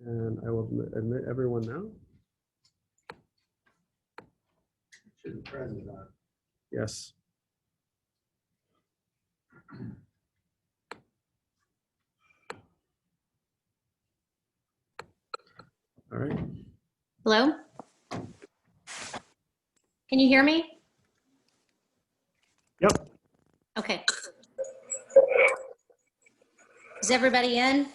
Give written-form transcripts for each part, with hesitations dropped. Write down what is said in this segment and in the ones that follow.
And I will admit everyone now. Should be present on. Yes. All right. Hello? Can you hear me? Yep. Okay. Is everybody in?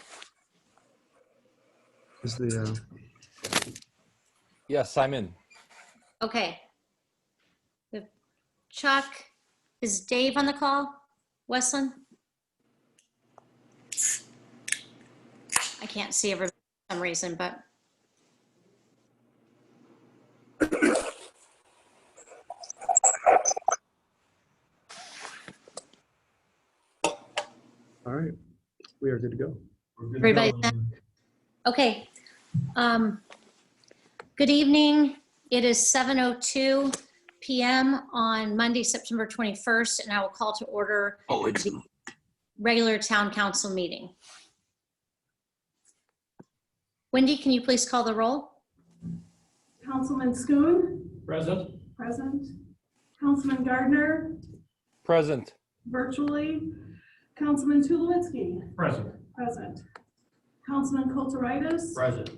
Is the Yes, I'm in. Okay. Chuck, is Dave on the call? Wesleyan? I can't see everybody for some reason, but. all right. We are good to go. We're good to Everybody go. set? Okay. Good evening. It is 7:02 p.m. on Monday, September 21st, and I will call to order the regular town council meeting. Wendy, can you please call the roll? Councilman Schoon, Present. present. Councilman Gardner, Present. virtually. Councilman Tulowitzki, Present. present. Councilman Kulturitis, Present.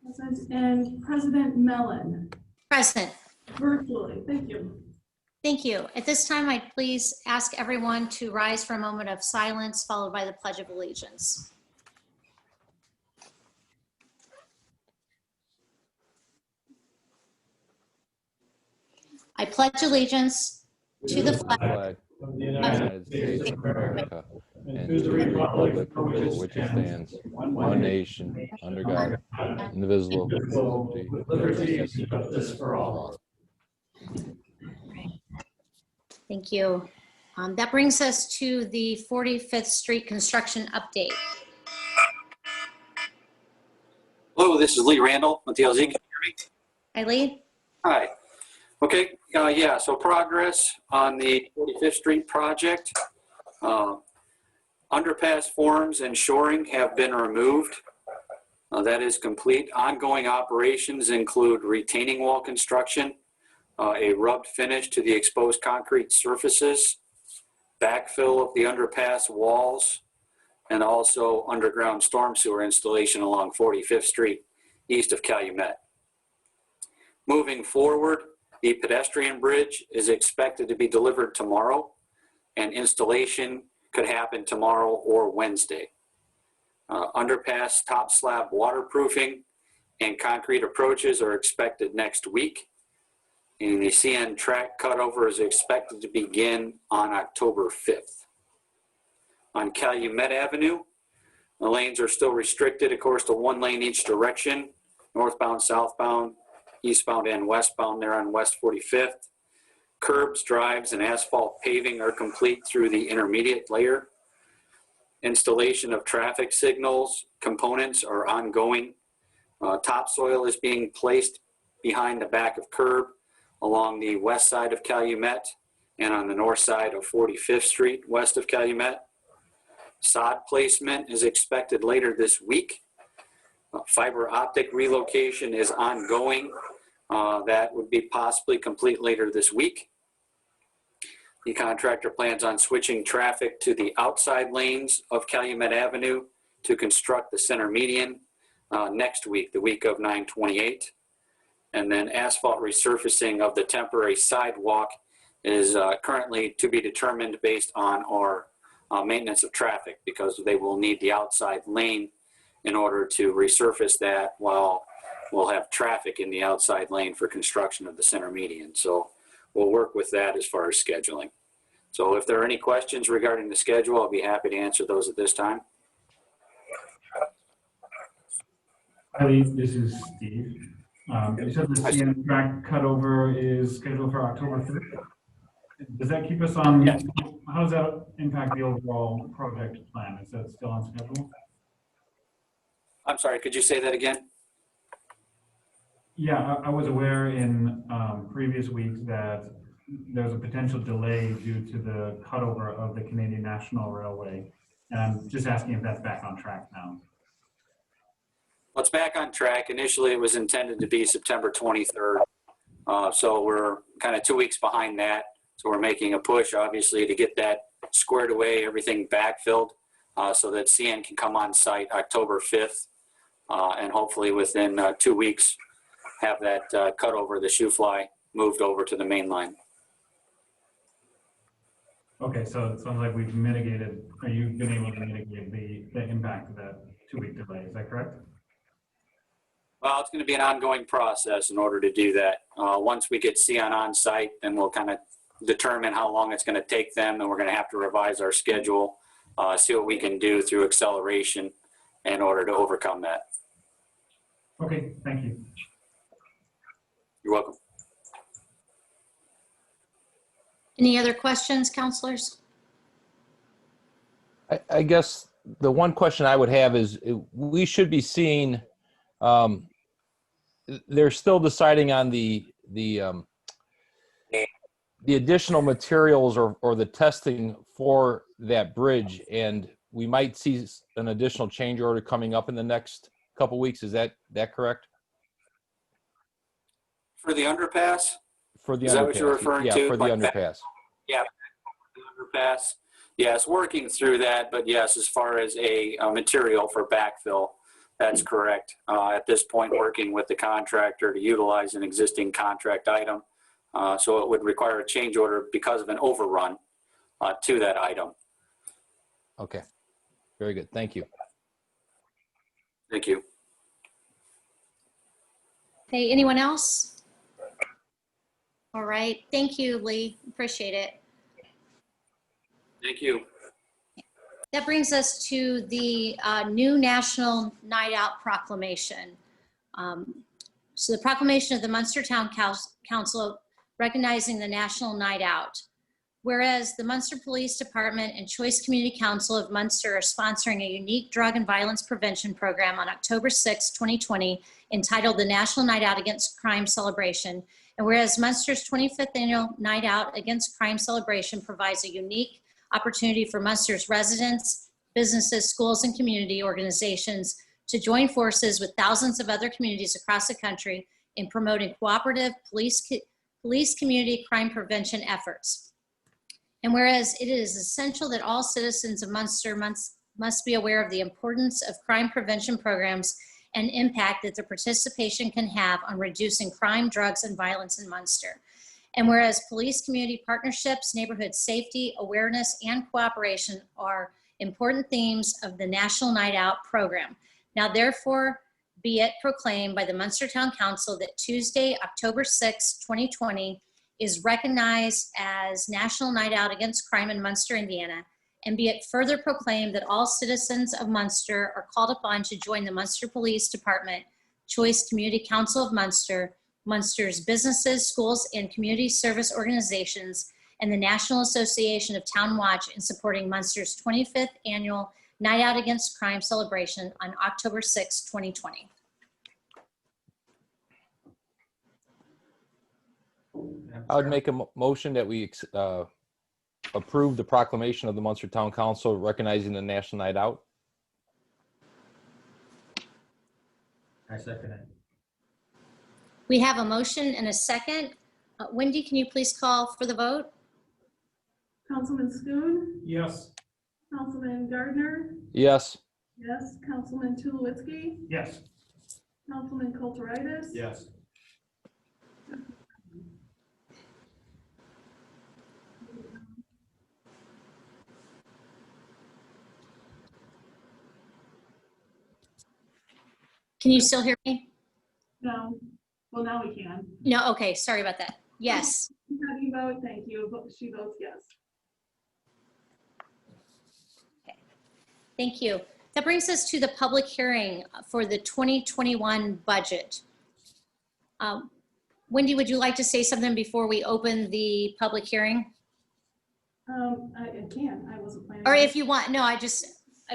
present. And President Mellon, Present. virtually. Thank you. Thank you. At this time, I'd please ask everyone to rise for a moment of silence, followed by the Pledge of Allegiance. I pledge allegiance to the flag Flag Of the of the United States of America and to the republic for which it stands, one nation, under God, indivisible, with liberty and justice for all. Thank you. That brings us to the 45th Street construction update. Hello, this is Lee Randall with DLZ. Can you hear me? Eileen? Hi. Okay, yeah, so progress on the 45th Street project. Underpass forms and shoring have been removed. That is complete. Ongoing operations include retaining wall construction, a rubbed finish to the exposed concrete surfaces, backfill of the underpass walls, and also underground storm sewer installation along 45th Street east of Calumet. Moving forward, the pedestrian bridge is expected to be delivered tomorrow, and installation could happen tomorrow or Wednesday. Underpass top slab waterproofing and concrete approaches are expected next week. And the CN track cutover is expected to begin on October 5th. On Calumet Avenue, the lanes are still restricted, of course, to one lane each direction, northbound, southbound, eastbound and westbound there on West 45th. Curbs, drives, and asphalt paving are complete through the intermediate layer. Installation of traffic signals components are ongoing. Topsoil is being placed behind the back of curb along the west side of Calumet and on the north side of 45th Street west of Calumet. Sod placement is expected later this week. Fiber optic relocation is ongoing. That would be possibly complete later this week. The contractor plans on switching traffic to the outside lanes of Calumet Avenue to construct the center median next week, the week of 9/28. And then asphalt resurfacing of the temporary sidewalk is currently to be determined based on our maintenance of traffic, because they will need the outside lane in order to resurface that while we'll have traffic in the outside lane for construction of the center median. So we'll work with that as far as scheduling. So if there are any questions regarding the schedule, I'll be happy to answer those at this time. Hi, this is Steve. You said the CN track cutover is scheduled for October 3rd. Does that keep us on? Yes. How does that impact the overall project plan? Is that still on schedule? I'm sorry, could you say that again? Yeah, I was aware in previous weeks that there's a potential delay due to the cutover of the Canadian National Railway. And I'm just asking if that's back on track now. Well, it's back on track. Initially, it was intended to be September 23rd. So we're kind of 2 weeks behind that. So we're making a push, obviously, to get that squared away, everything backfilled, so that CN can come on site October 5th. And hopefully within 2 weeks, have that cut over the shoe fly moved over to the main line. Okay, so it sounds like we've mitigated, or you've been able to mitigate the impact of that 2-week delay. Is that correct? Well, it's going to be an ongoing process in order to do that. Once we get CN on site, then we'll kind of determine how long it's going to take them, and we're going to have to revise our schedule, see what we can do through acceleration in order to overcome that. Okay, thank you. You're welcome. Any other questions, counselors? I guess the one question I would have is we should be seeing, they're still deciding on the additional materials or the testing for that bridge, and we might see an additional change order coming up in the next couple weeks. Is that correct? For the underpass? For the Is underpass. that what you're referring to? Yeah, for the Like underpass. Yeah, the underpass. Yes, working through that, but yes, as far as a material for backfill, that's correct. At this point, working with the contractor to utilize an existing contract item. So it would require a change order because of an overrun to that item. Okay, very good. Thank you. Thank you. Okay, anyone else? All right, thank you, Lee. Appreciate it. Thank you. That brings us to the new National Night Out proclamation. So the proclamation of the Munster Town Council recognizing the National Night Out. Whereas the Munster Police Department and Choice Community Council of Munster are sponsoring a unique drug and violence prevention program on October 6, 2020, entitled the National Night Out Against Crime Celebration. And whereas Munster's 25th Annual Night Out Against Crime Celebration provides a unique opportunity for Munster's residents, businesses, schools, and community organizations to join forces with thousands of other communities across the country in promoting cooperative police community crime prevention efforts. And whereas it is essential that all citizens of Munster must be aware of the importance of crime prevention programs and impact that their participation can have on reducing crime, drugs, and violence in Munster. And whereas police community partnerships, neighborhood safety, awareness, and cooperation are important themes of the National Night Out program. Now, therefore, be it proclaimed by the Munster Town Council that Tuesday, October 6, 2020, is recognized as National Night Out Against Crime in Munster, Indiana, and be it further proclaimed that all citizens of Munster are called upon to join the Munster Police Department, Choice Community Council of Munster, Munster's businesses, schools, and community service organizations, and the National Association of Town Watch in supporting Munster's 25th Annual Night Out Against Crime celebration on October 6, 2020. I would make a motion that we approve the proclamation of the Munster Town Council recognizing the National Night Out. I second it. We have a motion and a second. Wendy, can you please call for the vote? Councilman Schoen, Yes. Councilman Gardner, Yes. yes. Councilman Tulowitzki, Yes. Councilman Kulturitis. Yes. Can you still hear me? No, well, now we can. No, okay, sorry about that. Yes. How do you vote? Thank you. She votes yes. Thank you. That brings us to the public hearing for the 2021 budget. Wendy, would you like to say something before we open the public hearing? I can. I wasn't planning. Or if you want, no, I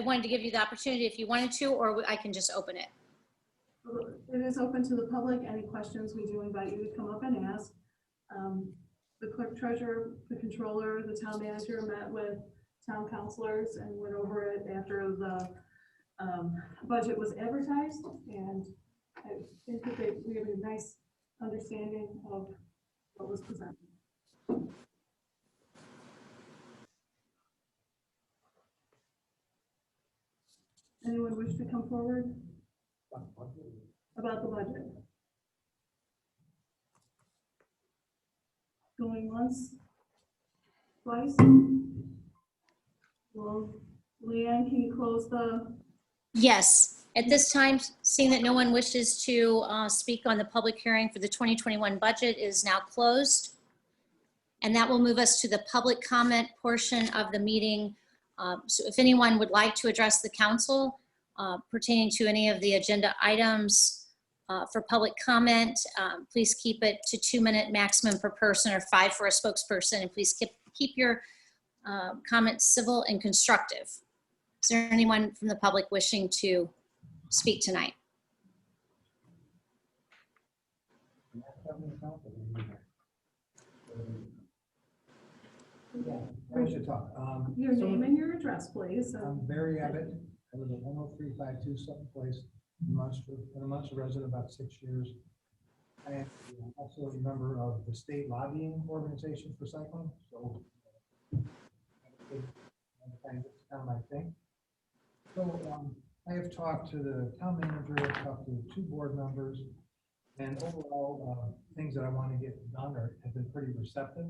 wanted to give you the opportunity if you wanted to, or I can just open it. It is open to the public. Any questions, we do invite you to come up and ask. The clerk treasurer, the controller, the town manager met with town councilors and went over it after the budget was advertised, and I think that we have a nice understanding of what was presented. Anyone wish to come forward about the budget? Going once, twice? Well, Leanne, can you close the, Yes, at this time, seeing that no one wishes to speak on the public hearing for the 2021 budget is now closed. And that will move us to the public comment portion of the meeting. So if anyone would like to address the council pertaining to any of the agenda items for public comment, please keep it to 2-minute maximum per person or 5 for a spokesperson. And please keep your comments civil and constructive. Is there anyone from the public wishing to speak tonight? I should talk. your name and your address, please? I'm Barry Abbott. I live at 10352 Sutton Place in Munster. I'm a Munster resident about 6 years. I am also a member of the state lobbying organization for cycling. So it's kind of my thing. So I have talked to the town manager, I've talked to 2 board members, and overall things that I want to get done have been pretty receptive.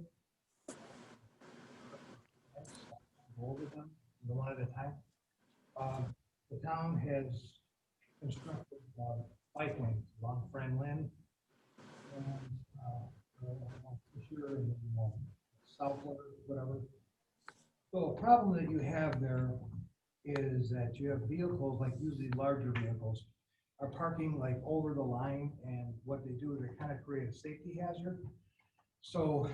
Go over them one at a time. The town has constructed bike lanes along Fran Lynn and here in Southwood, whatever. So a problem that you have there is that you have vehicles, like usually larger vehicles, are parking like over the line, and what they do is they kind of create a safety hazard. So,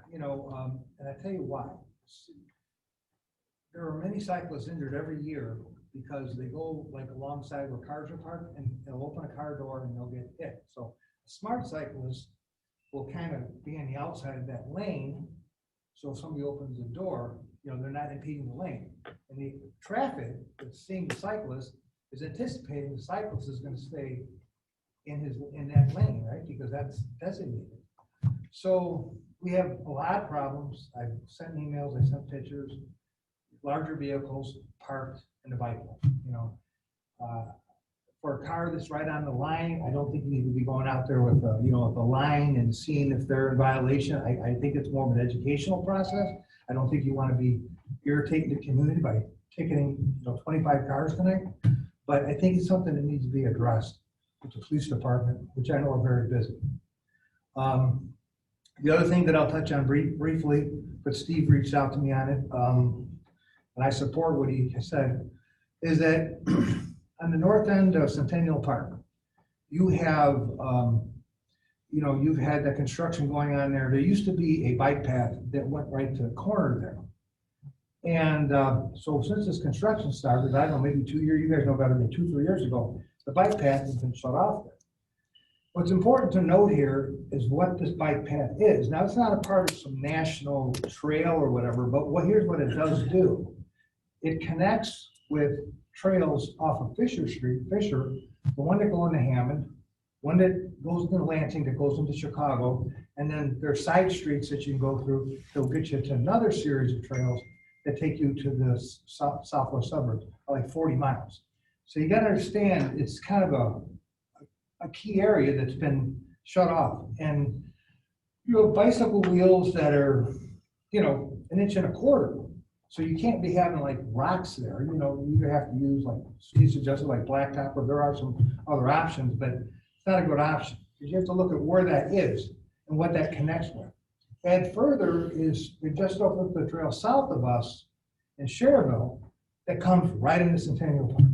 you know, and I tell you why. There are many cyclists injured every year because they go like alongside where cars are parked, and they'll open a car door and they'll get hit. So a smart cyclist will kind of be on the outside of that lane. So if somebody opens the door, you know, they're not impeding the lane. And the traffic that's seeing the cyclist is anticipating the cyclist is going to stay in that lane, right? Because that's designated. So we have a lot of problems. I've sent emails, I sent pictures. Larger vehicles parked in the bike lane, you know. For a car that's right on the line, I don't think you need to be going out there with you know, with the line and seeing if they're in violation. I think it's more of an educational process. I don't think you want to be irritating the community by ticketing, you know, 25 cars tonight. But I think it's something that needs to be addressed with the police department, which I know are very busy. The other thing that I'll touch on briefly, but Steve reached out to me on it, and I support what he said, is that on the north end of Centennial Park, you have, you know, you've had that construction going on there. There used to be a bike path that went right to the corner there. And so since this construction started, I don't know, maybe 2 years, you guys know better than 2 or 3 years ago, the bike path has been shut off there. What's important to note here is what this bike path is. Now, it's not a part of some national trail or whatever, but here's what it does do. It connects with trails off of Fisher Street, the one that go into Hammond, one that goes into Lansing, that goes into Chicago, and then there are side streets that you can go through that will get you to another series of trails that take you to the southwest suburbs, like 40 miles. So you got to understand, it's kind of a key area that's been shut off. And you have bicycle wheels that are, you know, 1.25 inches. So you can't be having like rocks there. You know, you either have to use, like Steve suggested, like blacktop, or there are some other options, but it's not a good option because you have to look at where that is and what that connects with. And further is we just opened the trail south of us in Cherville that comes right into Centennial Park.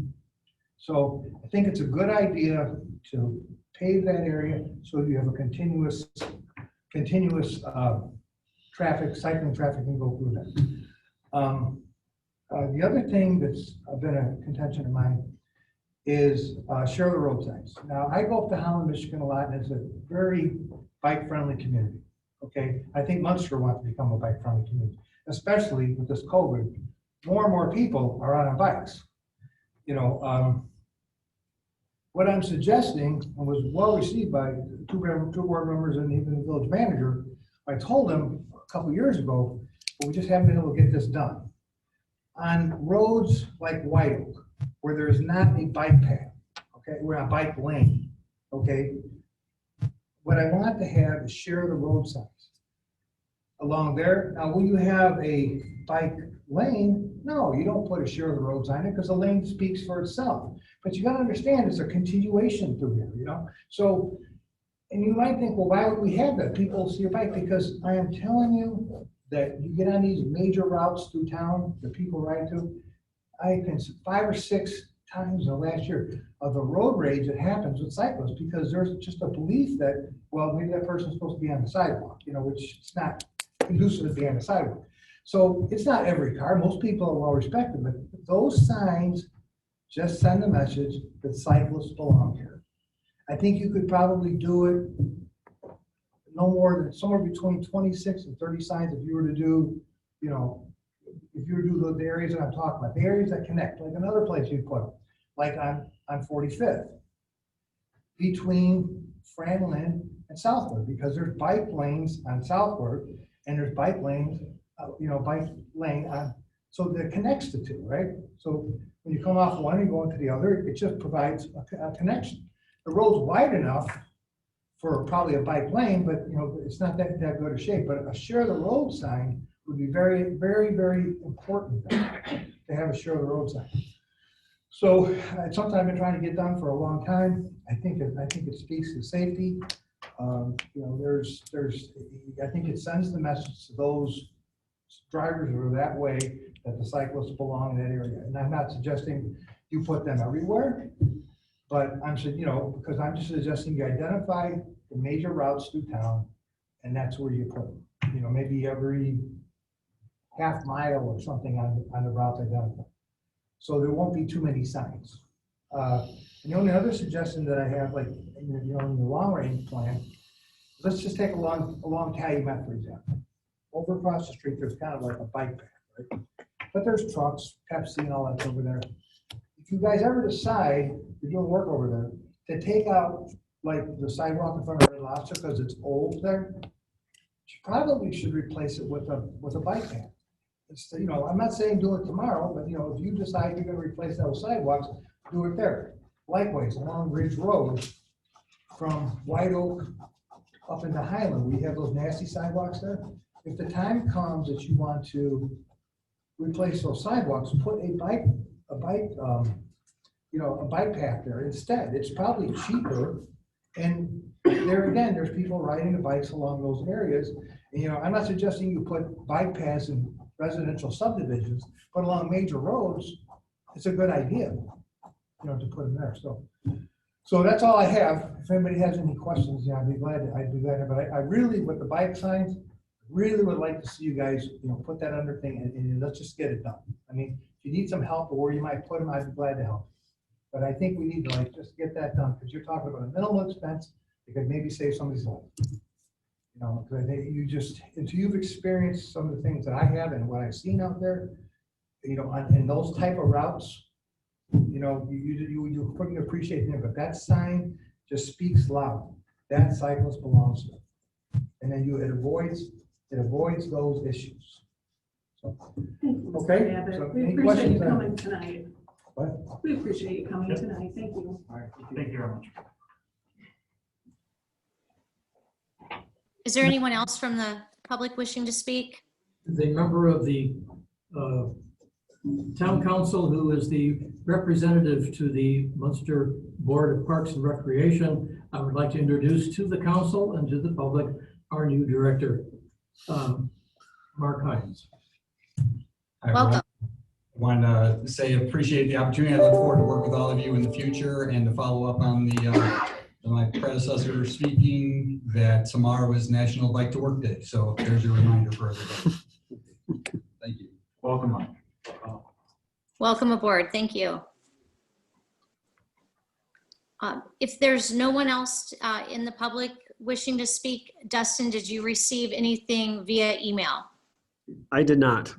So I think it's a good idea to pave that area so you have a continuous traffic, cycling traffic can go through that. The other thing that's been a contention of mine is share the road signs. Now, I go up to Holland, Michigan a lot, and it's a very bike-friendly community, okay? I think Munster wants to become a bike-friendly community, especially with this COVID. More and more people are out on bikes. you know, what I'm suggesting, and was well received by two board members and even the village manager, I told them a couple years ago, but we just haven't been able to get this done. On roads like White Oak, where there's not a bike path, okay, we're on a bike lane, okay? What I want to have is share the road signs along there. Now, when you have a bike lane, no, you don't put a share the road sign in because the lane speaks for itself. But you gotta understand it's a continuation through here, you know? So, and you might think, well, why would we have that? People see your bike, because I am telling you that you get on these major routes through town that people ride to. I can 5 or 6 times in the last year of the road rage that happens with cyclists, because there's just a belief that, well, maybe that person's supposed to be on the sidewalk, you know, which it's not conducive to be on the sidewalk. So it's not every car. Most people are well respected, but those signs just send a message that cyclists belong here. I think you could probably do it no more than somewhere between 26 and 30 signs if you were to do, you know, if you were to do the areas that I'm talking about, the areas that connect, like another place you'd put them, like on 45th, between Franklin and Southwood, because there's bike lanes on Southwood and there's bike lanes, you know, bike lane on, so that connects the two, right? So when you come off one and you go into the other, it just provides a connection. The road's wide enough for probably a bike lane, but you know, it's not that good a shape, but a share the road sign would be very, very, very important to have a share the road sign. So it's something I've been trying to get done for a long time. I think it speaks to safety. You know, I think it sends the message to those drivers who are that way that the cyclists belong in that area. And I'm not suggesting you put them everywhere, but I'm saying, you know, because I'm just suggesting you identify the major routes through town, and that's where you put them. You know, maybe every half mile or something on the route identified. So there won't be too many signs. And the only other suggestion that I have, like, you know, in the long range plan, let's just take along Calumet, for example. Over across the street, there's kind of like a bike path, right? But there's trucks, Pepsi and all that's over there. If you guys ever decide, you're doing work over there, to take out like the sidewalk in front of Red Lobster because it's old there, you probably should replace it with a bike path. It's, you know, I'm not saying do it tomorrow, but you know, if you decide you're gonna replace those sidewalks, do it there. Likewise, along Ridge Road, from White Oak up into Highland, we have those nasty sidewalks there. If the time comes that you want to replace those sidewalks, put a bike path there instead. It's probably cheaper. And there again, there's people riding the bikes along those areas. And, you know, I'm not suggesting you put bike paths in residential subdivisions, but along major roads, it's a good idea, you know, to put them there. So that's all I have. If anybody has any questions, yeah, I'd be glad to. But I really, with the bike signs, really would like to see you guys, you know, put that under thing and let's just get it done. I mean, if you need some help or where you might put them, I'd be glad to help. But I think we need to like just get that done, because you're talking about a minimal expense. It could maybe save somebody's life. You know, because I think you just, until you've experienced some of the things that I have and what I've seen out there, you know, in those type of routes, you know, you couldn't appreciate them, but that sign just speaks loud. That cyclist belongs to it. And then it avoids those issues. So, okay. So We any appreciate questions you there? coming tonight. What? We appreciate you coming Yep. tonight. Thank you. All right. Thank you very much. Is there anyone else from the public wishing to speak? The member of the town council who is the representative to the Munster Board of Parks and Recreation, I would like to introduce to the council and to the public our new director, Mark Hines. Hi, Welcome. everyone. I wanted to say appreciate the opportunity. I look forward to work with all of you in the future and to follow up on my predecessor speaking that tomorrow is National Bike to Work Day. So there's your reminder for everybody. Thank you. Welcome, Mike. Welcome aboard. Thank you. If there's no one else in the public wishing to speak, Dustin, did you receive anything via email? I did not.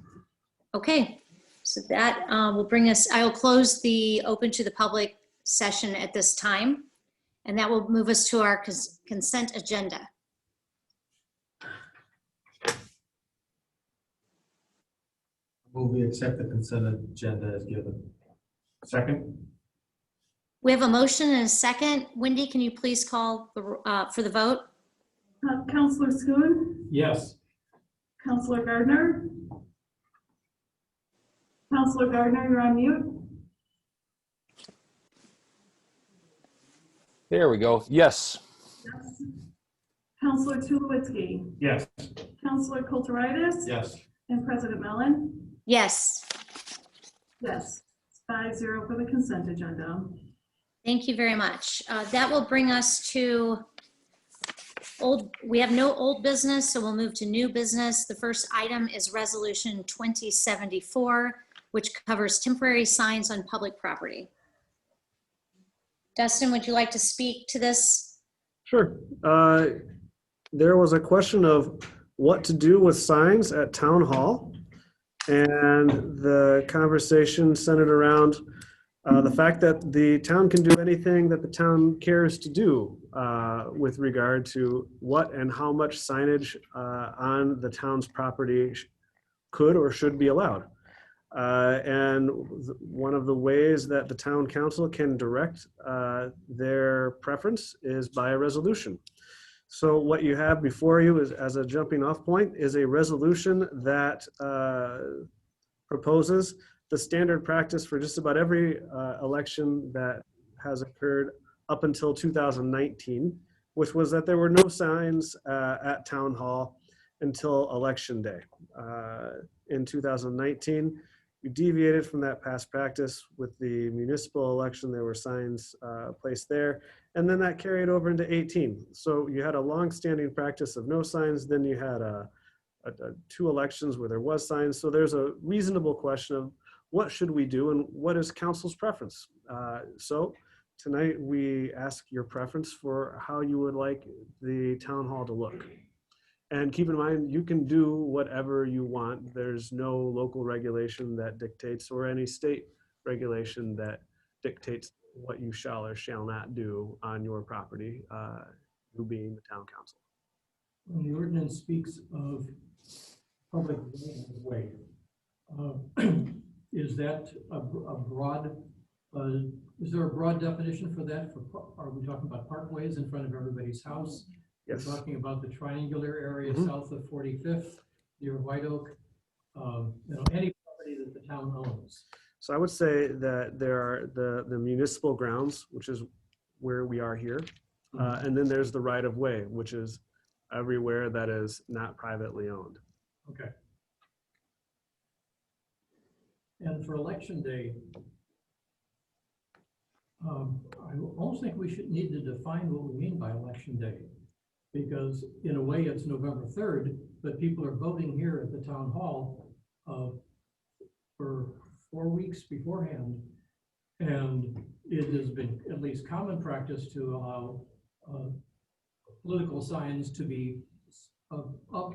Okay, So that will bring us, I will close the open to the public session at this time. And that will move us to our consent agenda. Will we accept the consent agenda as given? Second? We have a motion and a second. Wendy, can you please call for the vote? Counselor Schoen, Yes. Counselor Gardner. Counselor Gardner, you're on mute. There we go. Yes. Yes. Counselor Tulowitzki, Yes. Counselor Kulturitis. Yes. And President Mellon. Yes. Yes, 5-0 for the consent agenda. Thank you very much. That will bring us to we have no old business, so we'll move to new business. The first item is Resolution 2074, which covers temporary signs on public property. Dustin, would you like to speak to this? Sure. There was a question of what to do with signs at Town Hall. And the conversation centered around the fact that the town can do anything that the town cares to do with regard to what and how much signage on the town's property could or should be allowed. And one of the ways that the town council can direct their preference is by a resolution. So what you have before you is, as a jumping off point, is a resolution that proposes the standard practice for just about every election that has occurred up until 2019, which was that there were no signs at Town Hall until Election Day. In 2019, we deviated from that past practice. With the municipal election, there were signs placed there, and then that carried over into 18. So you had a long-standing practice of no signs, then you had two elections where there was signs. So there's a reasonable question of what should we do and what is council's preference? So tonight we ask your preference for how you would like the town hall to look. And keep in mind, you can do whatever you want. There's no local regulation that dictates, or any state regulation that dictates what you shall or shall not do on your property, you being the town council. When the ordinance speaks of public way, is that a broad, is there a broad definition for that? Are we talking about parkways in front of everybody's house? Yes. We're talking about the triangular area south of 45th near White Oak, any property that the town owns. So I would say that there are the municipal grounds, which is where we are here. And then there's the right of way, which is everywhere that is not privately owned. Okay. And for election day, I almost think we should need to define what we mean by election day, because in a way it's November 3rd, but people are voting here at the town hall for 4 weeks beforehand. And it has been at least common practice to allow political signs to be up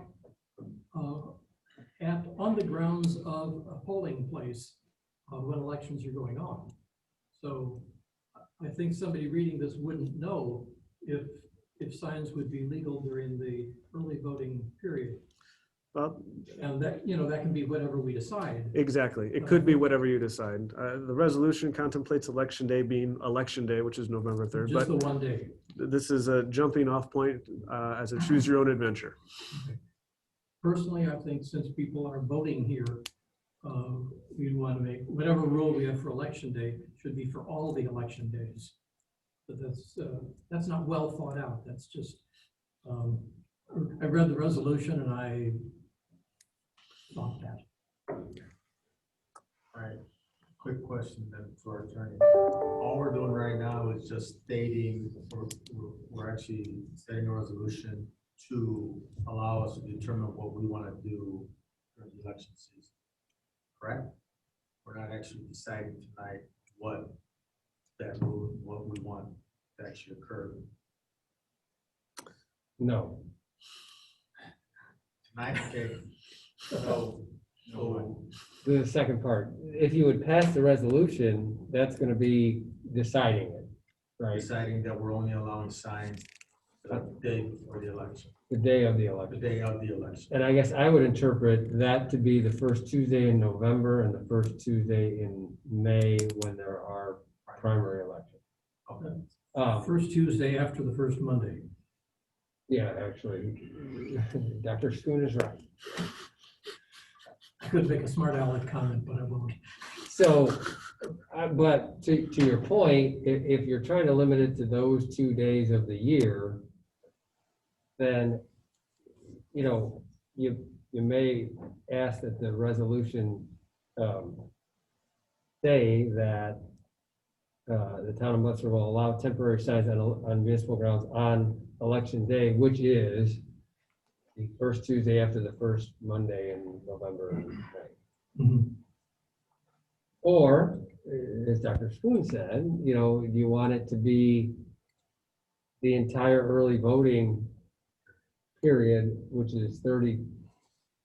on the grounds of a polling place when elections are going on. So I think somebody reading this wouldn't know if signs would be legal during the early voting period. Well, And that, that can be whatever we decide. exactly. It could be whatever you decide. The resolution contemplates election day being election day, which is November 3rd. Just but the one day. this is a jumping off point as a choose your own adventure. Okay. Personally, I think since people are voting here, we'd want to make whatever rule we have for election day should be for all the election days. But that's not well thought out. That's just, I read the resolution and I thought that. All right, quick question then to our attorney. All we're doing right now is just stating, we're actually setting a resolution to allow us to determine what we want to do during the election season, correct? We're not actually deciding tonight what we want to actually occur. No. Tonight, okay. So So The second part, if you would pass the resolution, that's gonna be deciding it, right? deciding that we're only allowing signs the day before the election, The day of the the election. day of the election. And I guess I would interpret that to be the first Tuesday in November and the first Tuesday in May when there are primary elections. Okay. First Tuesday after the first Monday. Yeah, actually, Dr. Schoon is right. I could make a smart aleck comment, but I won't. So, but to your point, if you're trying to limit it to those 2 days of the year, then, you know, you may ask that the resolution say that the town of Munster will allow temporary signs on municipal grounds on election day, which is the first Tuesday after the first Monday in November and May. Mhm. Or, as Dr. Spoon said, you know, you want it to be the entire early voting period, which is 30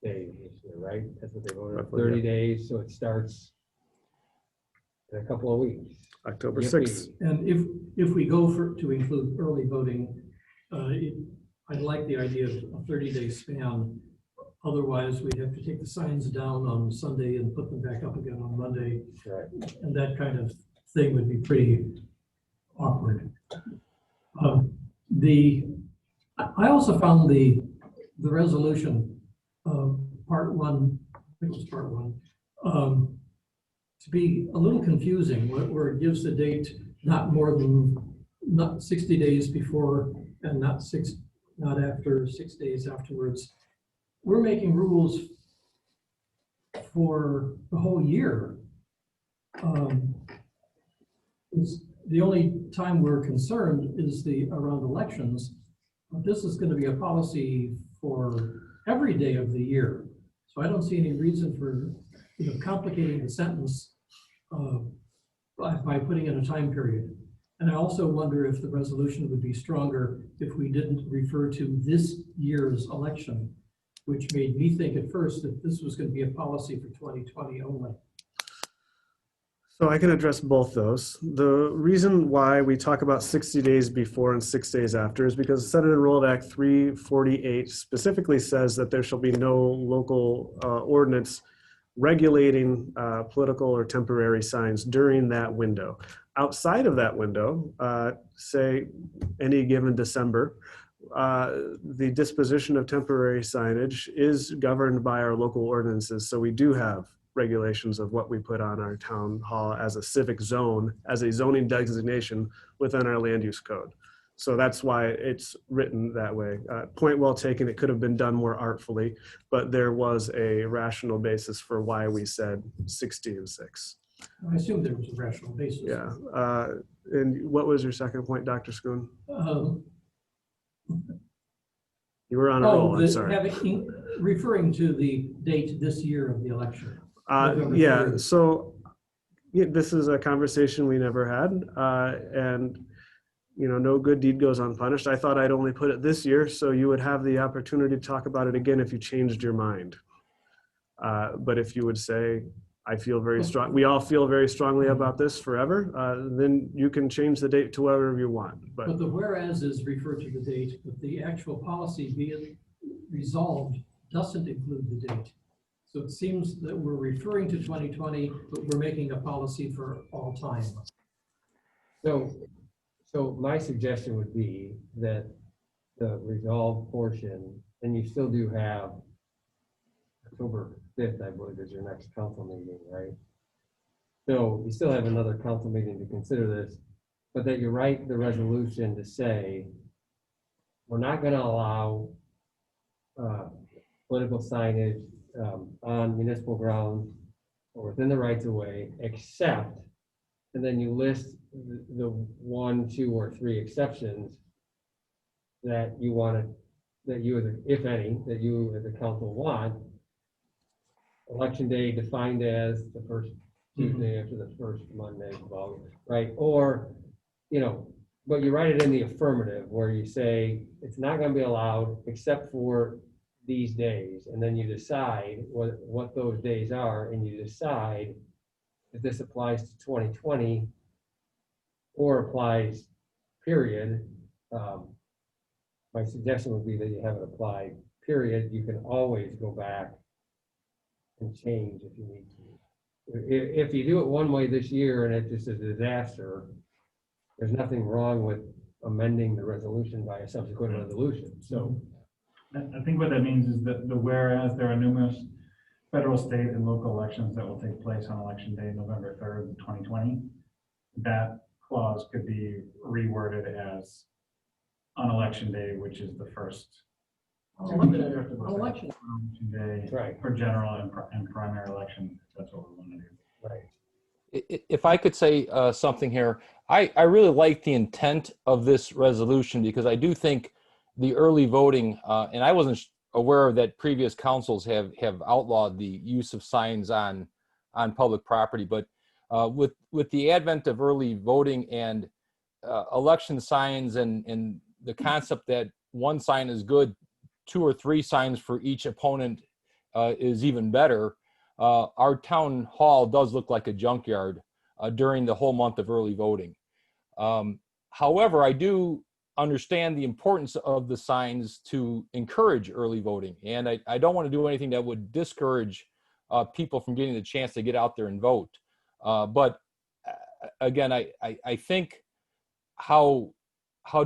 days this year, right? That's what they voted on, Roughly, 30 days, so it starts in a couple of weeks. October Yippee. 6th. And if we go to include early voting, I'd like the idea of a 30-day span. Otherwise, we'd have to take the signs down on Sunday and put them back up again on Monday. Right. And that kind of thing would be pretty awkward. I also found the resolution, part one, I think it was part one, to be a little confusing, where it gives the date not 60 days before and not after 6 days afterwards. We're making rules for the whole year. The only time we're concerned is around elections. But this is going to be a policy for every day of the year. So I don't see any reason for complicating the sentence by putting in a time period. And I also wonder if the resolution would be stronger if we didn't refer to this year's election, which made me think at first that this was going to be a policy for 2020 only. So I can address both those. The reason why we talk about 60 days before and 6 days after is because Senate Enrolled Act 348 specifically says that there shall be no local ordinance regulating political or temporary signs during that window. Outside of that window, say any given December, the disposition of temporary signage is governed by our local ordinances. So we do have regulations of what we put on our town hall as a civic zone, as a zoning designation within our land use code. So that's why it's written that way. Point well taken, it could have been done more artfully, but there was a rational basis for why we said 60 and 6. I assume there was a rational basis. Yeah. And what was your second point, Dr. Schoon? You were on a roll, I'm sorry. Referring to the date this year of the election. Yeah, so this is a conversation we never had, and no good deed goes unpunished. I thought I'd only put it this year, so you would have the opportunity to talk about it again if you changed your mind. But if you would say, I feel very strong, we all feel very strongly about this forever, then you can change the date to whatever you want. But the whereas is referred to the date, but the actual policy being resolved doesn't include the date. So it seems that we're referring to 2020, but we're making a policy for all time. So my suggestion would be that the resolved portion, and you still do have October 5th, I believe, is your next council meeting, right? So you still have another council meeting to consider this, but that you write the resolution to say, we're not going to allow political signage on municipal grounds or within the rights of way, except, and then you list the 1, 2, or 3 exceptions that you wanted, that you, if any, that you as a council want. Election day defined as the first Tuesday after the first Monday, right? Or, but you write it in the affirmative where you say it's not going to be allowed except for these days, and then you decide what those days are, and you decide if this applies to 2020 or applies, period. My suggestion would be that you have it apply, period. You can always go back and change if you need to. If you do it one way this year and it's just a disaster, there's nothing wrong with amending the resolution by a subsequent resolution. So I think what that means is that whereas there are numerous federal, state, and local elections that will take place on election day, November 3rd, 2020, that clause could be reworded as on election day, which is the first election day right, for general and primary election. That's what we want to do. right. If I could say something here, I really like the intent of this resolution, because I do think the early voting, and I wasn't aware that previous councils have outlawed the use of signs on public property, but with the advent of early voting and election signs and the concept that one sign is good, 2 or 3 signs for each opponent is even better. Our town hall does look like a junkyard during the whole month of early voting. However, I do understand the importance of the signs to encourage early voting, and I don't want to do anything that would discourage people from getting the chance to get out there and vote. But again, I think how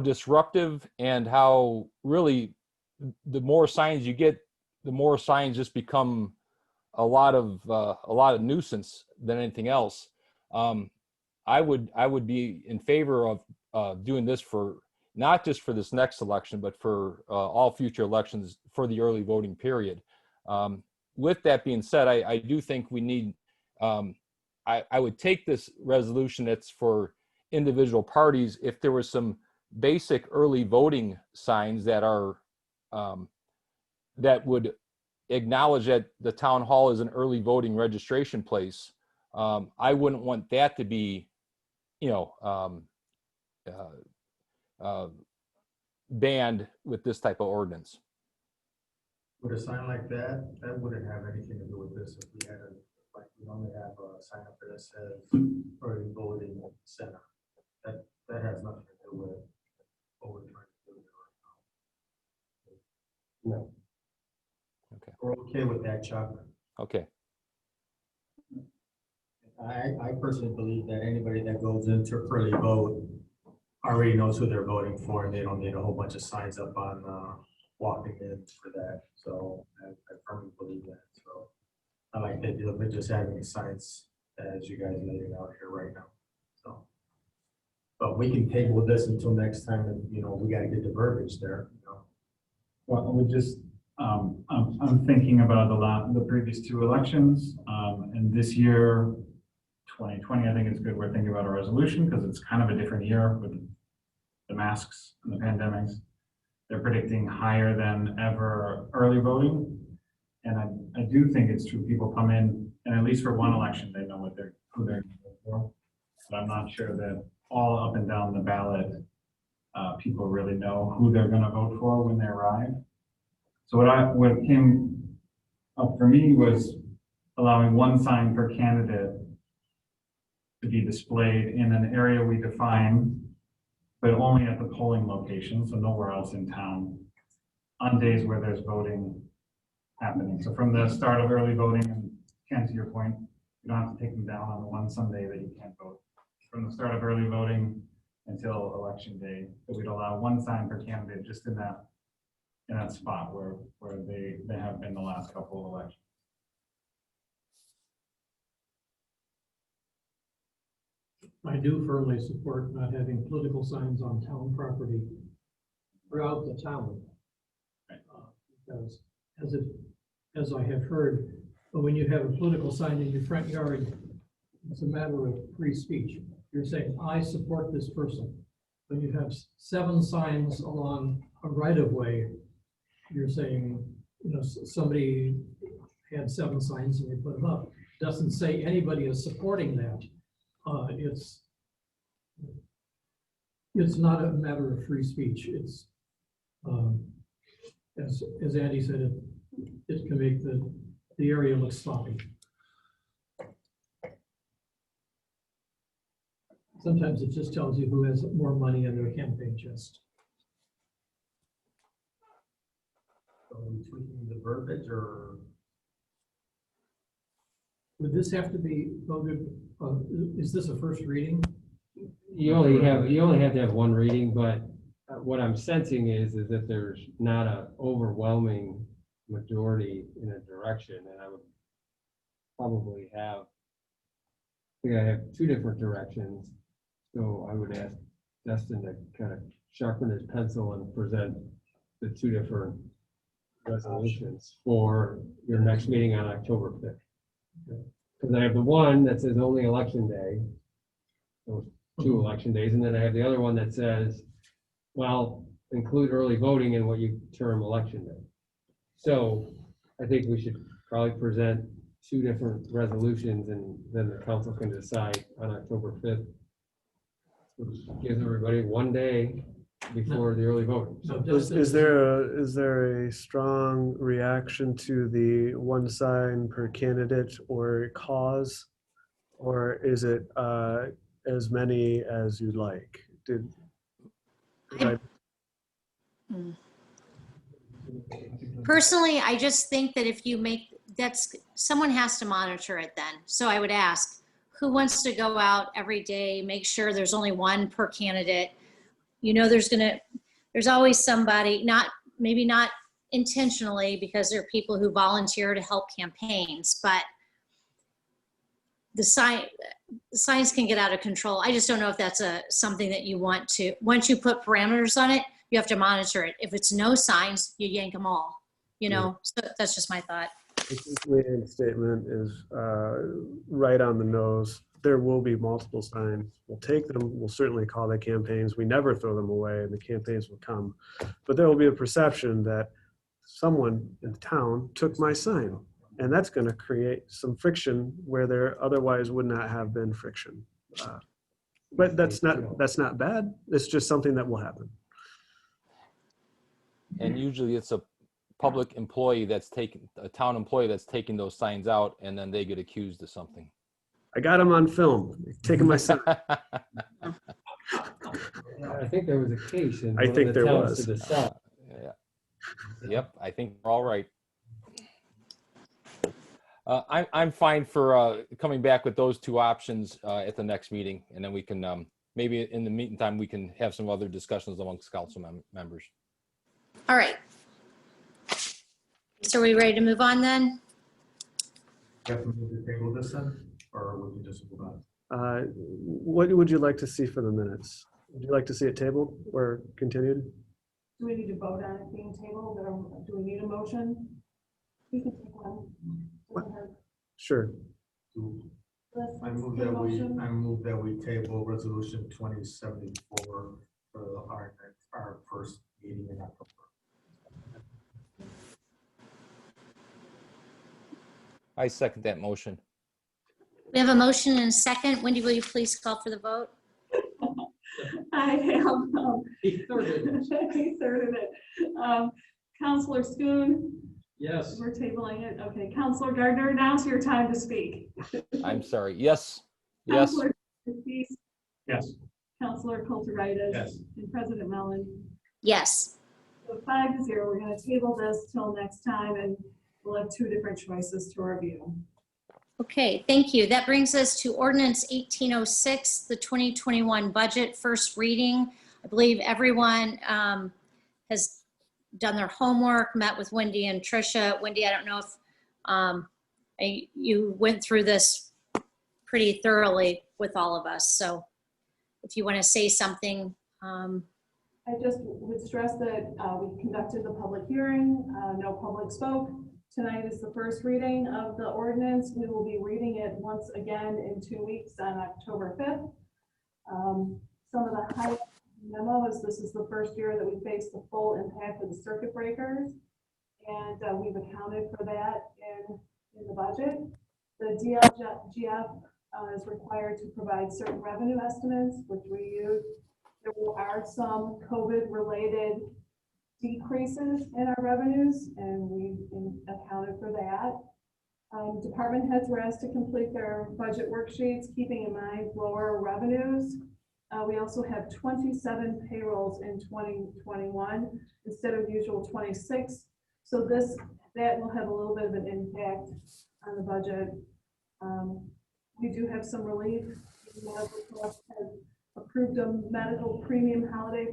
disruptive and how really the more signs you get, the more signs just become a lot of nuisance than anything else. I would be in favor of doing this for not just for this next election, but for all future elections for the early voting period. With that being said, I do think we need. I would take this resolution that's for individual parties if there was some basic early voting signs that are that would acknowledge that the town hall is an early voting registration place. I wouldn't want that to be, banned with this type of ordinance. Would a sign like that wouldn't have anything to do with this if we had like we normally have a sign up there that says early voting center. That has nothing to do with what we're trying to do right now. No. Okay. We're okay with that, Chuck. Okay. I personally believe that anybody that goes into early vote already knows who they're voting for, and they don't need a whole bunch of signs up on walking in for that. So I firmly believe that. So I like the idea of just having signs as you guys laid it out here right now. So, but we can table this until next time, and we got to get the verbiage there. Well, we just I'm thinking about the previous 2 elections, and this year, 2020. I think it's good we're thinking about a resolution because it's kind of a different year with the masks and the pandemics. They're predicting higher than ever early voting, and I do think it's true. People come in, and at least for one election, they know who they're going to vote for. But I'm not sure that all up and down the ballot, people really know who they're going to vote for when they arrive. So what came up for me was allowing one sign per candidate to be displayed in an area we define, but only at the polling location, so nowhere else in town, on days where there's voting happening. So from the start of early voting, and Ken, to your point, you don't have to take them down on the one Sunday that you can't vote. From the start of early voting until election day, that we'd allow one sign per candidate just in that spot where they have been the last couple of elections. I do firmly support not having political signs on town property throughout the town. Because as I have heard, when you have a political sign in your front yard, it's a matter of free speech. You're saying, I support this person. When you have 7 signs along a right of way, you're saying, somebody had 7 signs and they put them up. Doesn't say anybody is supporting that. It's not a matter of free speech. It's as Andy said, it can make the area look sloppy. Sometimes it just tells you who has more money in their campaign chest. So are we tweaking the verbiage or? Would this have to be voted, is this a first reading? You only have to have one reading, but what I'm sensing is that there's not an overwhelming majority in a direction, and I would probably have, I think I have two different directions. So I would ask Dustin to kind of sharpen his pencil and present the two different resolutions for your next meeting on October 5th. Because I have the one that says only election day, those two election days, and then I have the other one that says, well, include early voting in what you term election day. So I think we should probably present two different resolutions, and then the council can decide on October 5th. Which gives everybody one day before the early voting. So Is there a strong reaction to the one sign per candidate or cause? Or is it as many as you'd like? Did I- Personally, I just think that if you make, someone has to monitor it then. So I would ask, who wants to go out every day, make sure there's only one per candidate? You know, there's always somebody, maybe not intentionally, because there are people who volunteer to help campaigns, but the signs can get out of control. I just don't know if that's something that you want to, once you put parameters on it, you have to monitor it. If it's no signs, you yank them all, you know? So that's just my thought. I think Leanne's statement is right on the nose. There will be multiple signs. We'll take them. We'll certainly call the campaigns. We never throw them away, and the campaigns will come. But there will be a perception that someone in the town took my sign, and that's going to create some friction where there otherwise would not have been friction. But that's not bad. It's just something that will happen. And usually it's a public employee that's taking, a town employee that's taking those signs out, and then they get accused of something. I got him on film, taking my sign. I think there was a case in I one think of the there towns was. to the south. Yeah. Yep, I think we're all right. I'm fine for coming back with those two options at the next meeting, and then we can maybe in the meantime we can have some other discussions amongst council members. All right. So are we ready to move on then? You have to move the table this in, or would you just move on? What would you like to see for the minutes? Would you like to see it tabled or continued? Do we need to vote on it being tabled, or do we need a motion? We can take one. Sure. I move that we table resolution 2074 for our first meeting in October. I second that motion. We have a motion and a second. Wendy, will you please call for the vote? I have. He thirded it. He thirded it. Counselor Schoon, Yes. we're tabling it. Okay, Counselor Gardner, now's your time to speak. I'm sorry. Yes. Yes. Counselor Ortiz, Yes. Counselor Kulturitis. Yes. And President Mellon. Yes. So 5-0, we're going to table this till next time, and we'll have two different choices to review. Okay, thank you. That brings us to ordinance 1806, the 2021 budget, first reading. I believe everyone has done their homework, met with Wendy and Tricia. Wendy, I don't know if you went through this pretty thoroughly with all of us. So if you want to say something. I just would stress that we conducted the public hearing. No public spoke. Tonight is the first reading of the ordinance. We will be reading it once again in 2 weeks on October 5th. Some of the highlights of the memo is this is the first year that we face the full impact of the circuit breakers, and we've accounted for that in the budget. The DLGF is required to provide certain revenue estimates, which we use. There are some COVID-related decreases in our revenues, and we accounted for that. Department heads were asked to complete their budget worksheets, keeping in mind lower revenues. We also have 27 payrolls in 2021 instead of usual 26. So that will have a little bit of an impact on the budget. We do have some relief. The medical trust has approved a medical premium holiday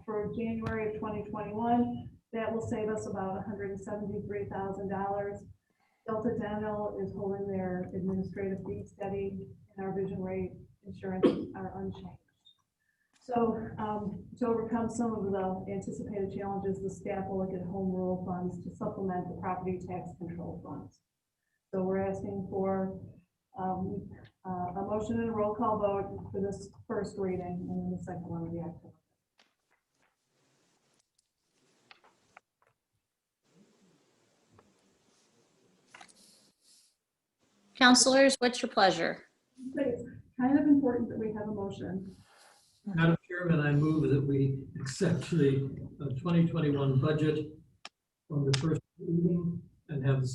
for January of 2021. That will save us about $173,000. Delta Dental is holding their administrative fee steady, and our vision rate insurances are unchanged. So to overcome some of the anticipated challenges, the staff will look at home rule funds to supplement the property tax control funds. So we're asking for a motion and a roll call vote for this first reading, and then the second one will be October. Counselors, what's your pleasure? It's kind of important that we have a motion. Madam Chairman, I move that we accept the 2021 budget on the first reading and have the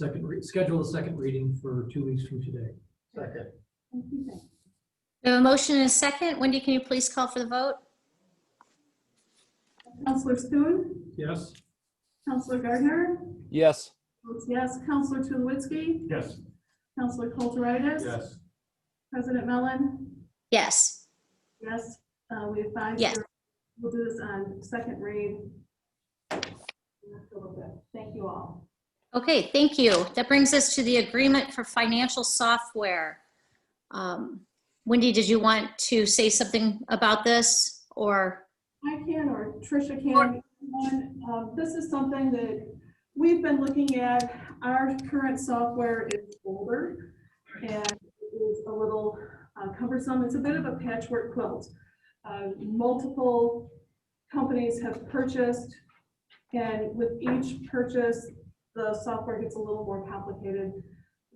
schedule a second reading for 2 weeks from today. Second. Thank you. We have a motion and a second. Wendy, can you please call for the vote? Counselor Schoen, Yes. Counselor Gardner, Yes. votes yes. Counselor Tulowitzki, Yes. Counselor Kulturitis. Yes. President Mellon. Yes. Yes, we have 5. Yes. We'll do this on second read. Thank you all. Okay, thank you. That brings us to the agreement for financial software. Wendy, did you want to say something about this, or? I can, or Tricia can. This is something that we've been looking at. Our current software is older and it is a little cumbersome. It's a bit of a patchwork quilt. Multiple companies have purchased, and with each purchase, the software gets a little more complicated.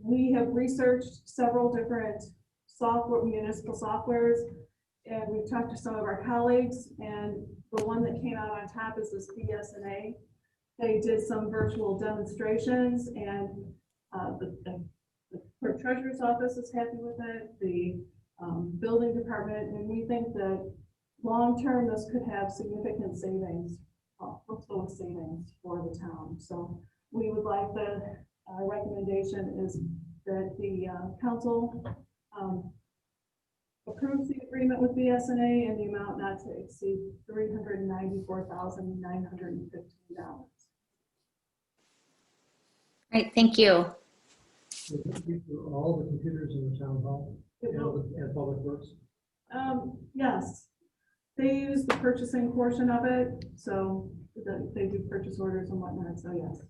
We have researched several different municipal softwares, and we've talked to some of our colleagues, and the one that came out on top is this BSNA. They did some virtual demonstrations, and the clerk treasurer's office is happy with it, the building department, and we think that long-term this could have significant savings, savings for the town. So we would like our recommendation is that the council approves the agreement with BSNA in the amount not to exceed $394,915. Right, thank you. All the computers in the town hall and public works. Yes, they use the purchasing portion of it, so they do purchase orders and whatnot, so yes.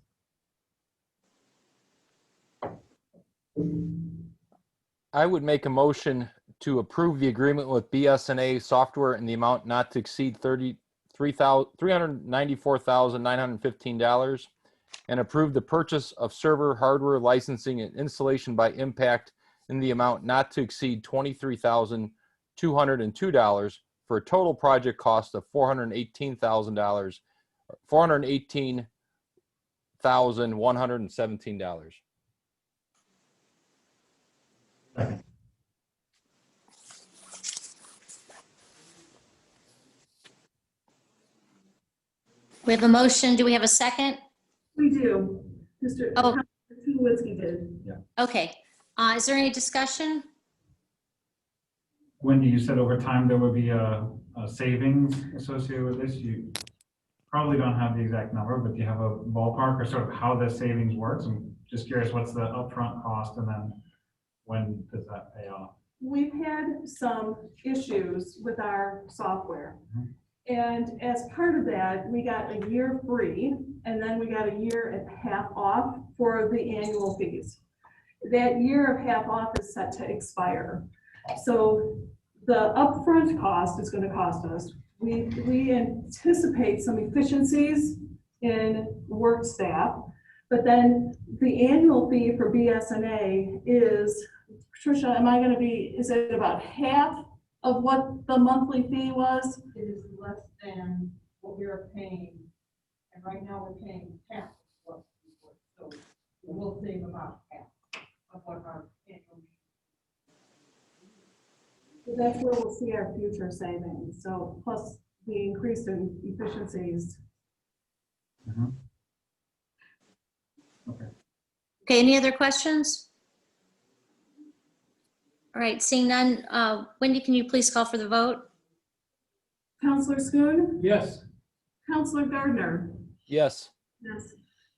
I would make a motion to approve the agreement with BSNA software in the amount not to exceed $394,915 and approve the purchase of server hardware licensing and installation by Impact in the amount not to exceed $23,202 for a total project cost of $418,117. We have a motion. Do we have a second? We do. Mr. Oh. Tulowitzki did. Okay. Is there any discussion? Wendy, you said over time there would be a savings associated with this. You probably don't have the exact number, but do you have a ballpark or sort of how the savings works? I'm just curious, what's the upfront cost and then when does that pay off? We've had some issues with our software. And as part of that, we got a year free, and then we got a year at half off for the annual fees. That year of half off is set to expire. So the upfront cost is going to cost us. We anticipate some efficiencies in work staff, but then the annual fee for BSNA is, Tricia, is it about half of what the monthly fee was? It is less than what we are paying And right now we're paying half what we were, so we'll save about half of what our annual. So that's where we'll see our future savings. So plus the increase in efficiencies. Okay, any other questions? All right, seeing none, Wendy, can you please call for the vote? Counselor Schoen, Yes. Counselor Gardner, Yes. yes.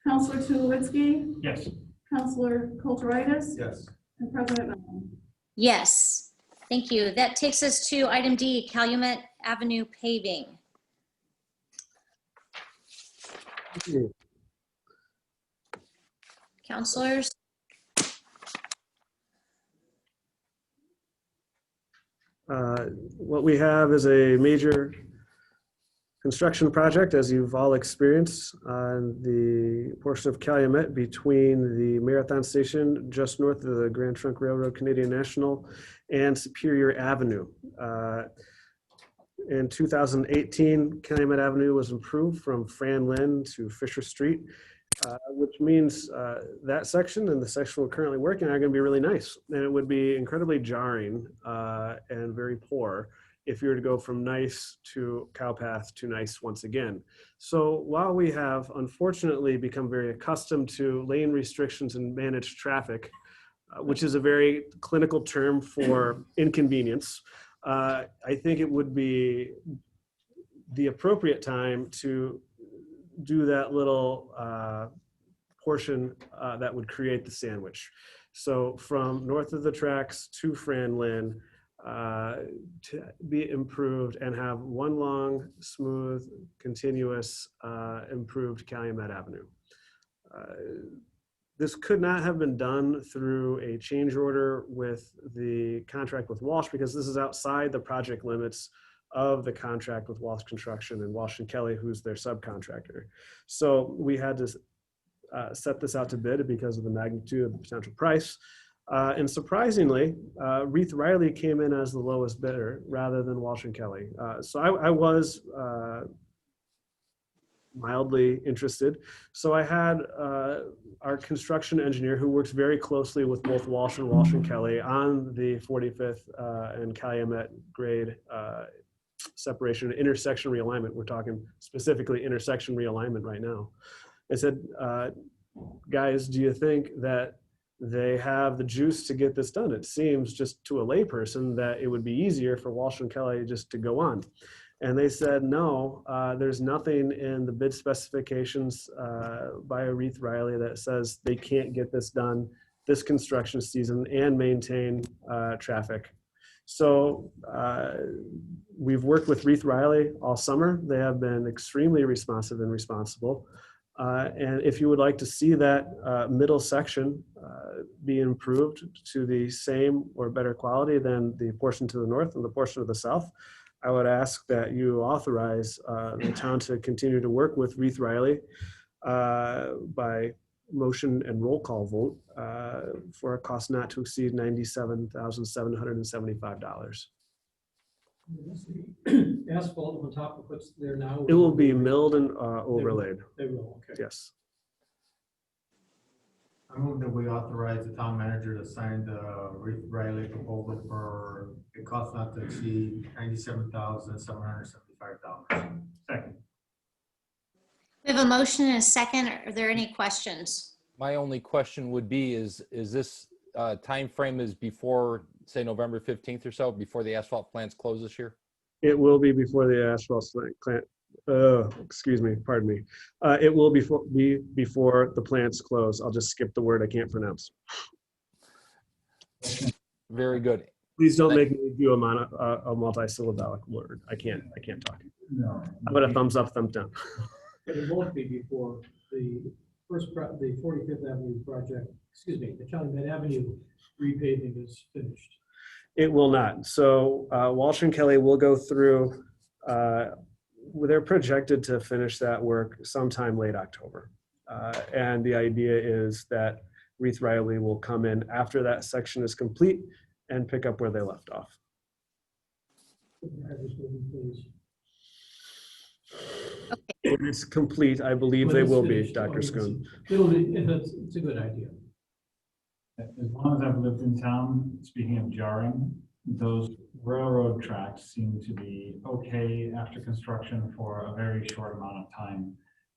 Counselor Tulowitzki, Yes. Counselor Kulturitis, Yes. and President Mellon. Yes, thank you. That takes us to item D, Calumet Avenue paving. Counselors? What we have is a major construction project, as you've all experienced, on the portion of Calumet between the Marathon Station just north of the Grand Trunk Railroad Canadian National and Superior Avenue. In 2018, Calumet Avenue was improved from Fran Lynn to Fisher Street, which means that section and the section we're currently working on are going to be really nice. And it would be incredibly jarring and very poor if you were to go from nice to cowpath to nice once again. So while we have unfortunately become very accustomed to lane restrictions and managed traffic, which is a very clinical term for inconvenience, I think it would be the appropriate time to do that little portion that would create the sandwich. So from north of the tracks to Fran Lynn, to be improved and have one long, smooth, continuous, improved Calumet Avenue. This could not have been done through a change order with the contract with Walsh, because this is outside the project limits of the contract with Walsh Construction and Walsh and Kelly, who's their subcontractor. So we had to set this out to bid because of the magnitude of the potential price. And surprisingly, Reith Riley came in as the lowest bidder rather than Walsh and Kelly. So I was mildly interested. So I had our construction engineer, who works very closely with both Walsh and Kelly on the 45th and Calumet grade separation, intersection realignment. We're talking specifically intersection realignment right now. I said, guys, do you think that they have the juice to get this done? It seems just to a layperson that it would be easier for Walsh and Kelly just to go on. And they said, no, there's nothing in the bid specifications by Reith Riley that says they can't get this done this construction season and maintain traffic. So we've worked with Reith Riley all summer. They have been extremely responsive and responsible. And if you would like to see that middle section be improved to the same or better quality than the portion to the north and the portion to the south, I would ask that you authorize the town to continue to work with Reith Riley by motion and roll call vote for a cost not to exceed $97,775. Asphalt on top of what's there now? It will be milled and overlaid. They will, okay. Yes. I move that we authorize the town manager to sign the Reith Riley proposal for a cost not to exceed $97,775. Second. We have a motion and a second. Are there any questions? My only question would be, is this time frame is before, say, November 15th or so, before the asphalt plants close this year? It will be before the asphalt plant. Excuse me, pardon me. It will be before the plants close. I'll just skip the word I can't pronounce. Very good. Please don't make me do a multi-syllabic word. I can't talk. No. How about a thumbs up, thumbs down? But it won't be before the the 45th Avenue project, excuse me, the Calumet Avenue repaving is finished. It will not. So Walsh and Kelly will go through, they're projected to finish that work sometime late October. And the idea is that Reith Riley will come in after that section is complete and pick up where they left off. Could you have this moving, please? When it's complete, I believe When they it's will be, finished, Dr. or you can Schoen. see- It'll be, it's a good idea. As long as I've lived in town, speaking of jarring, those railroad tracks seem to be okay after construction for a very short amount of time.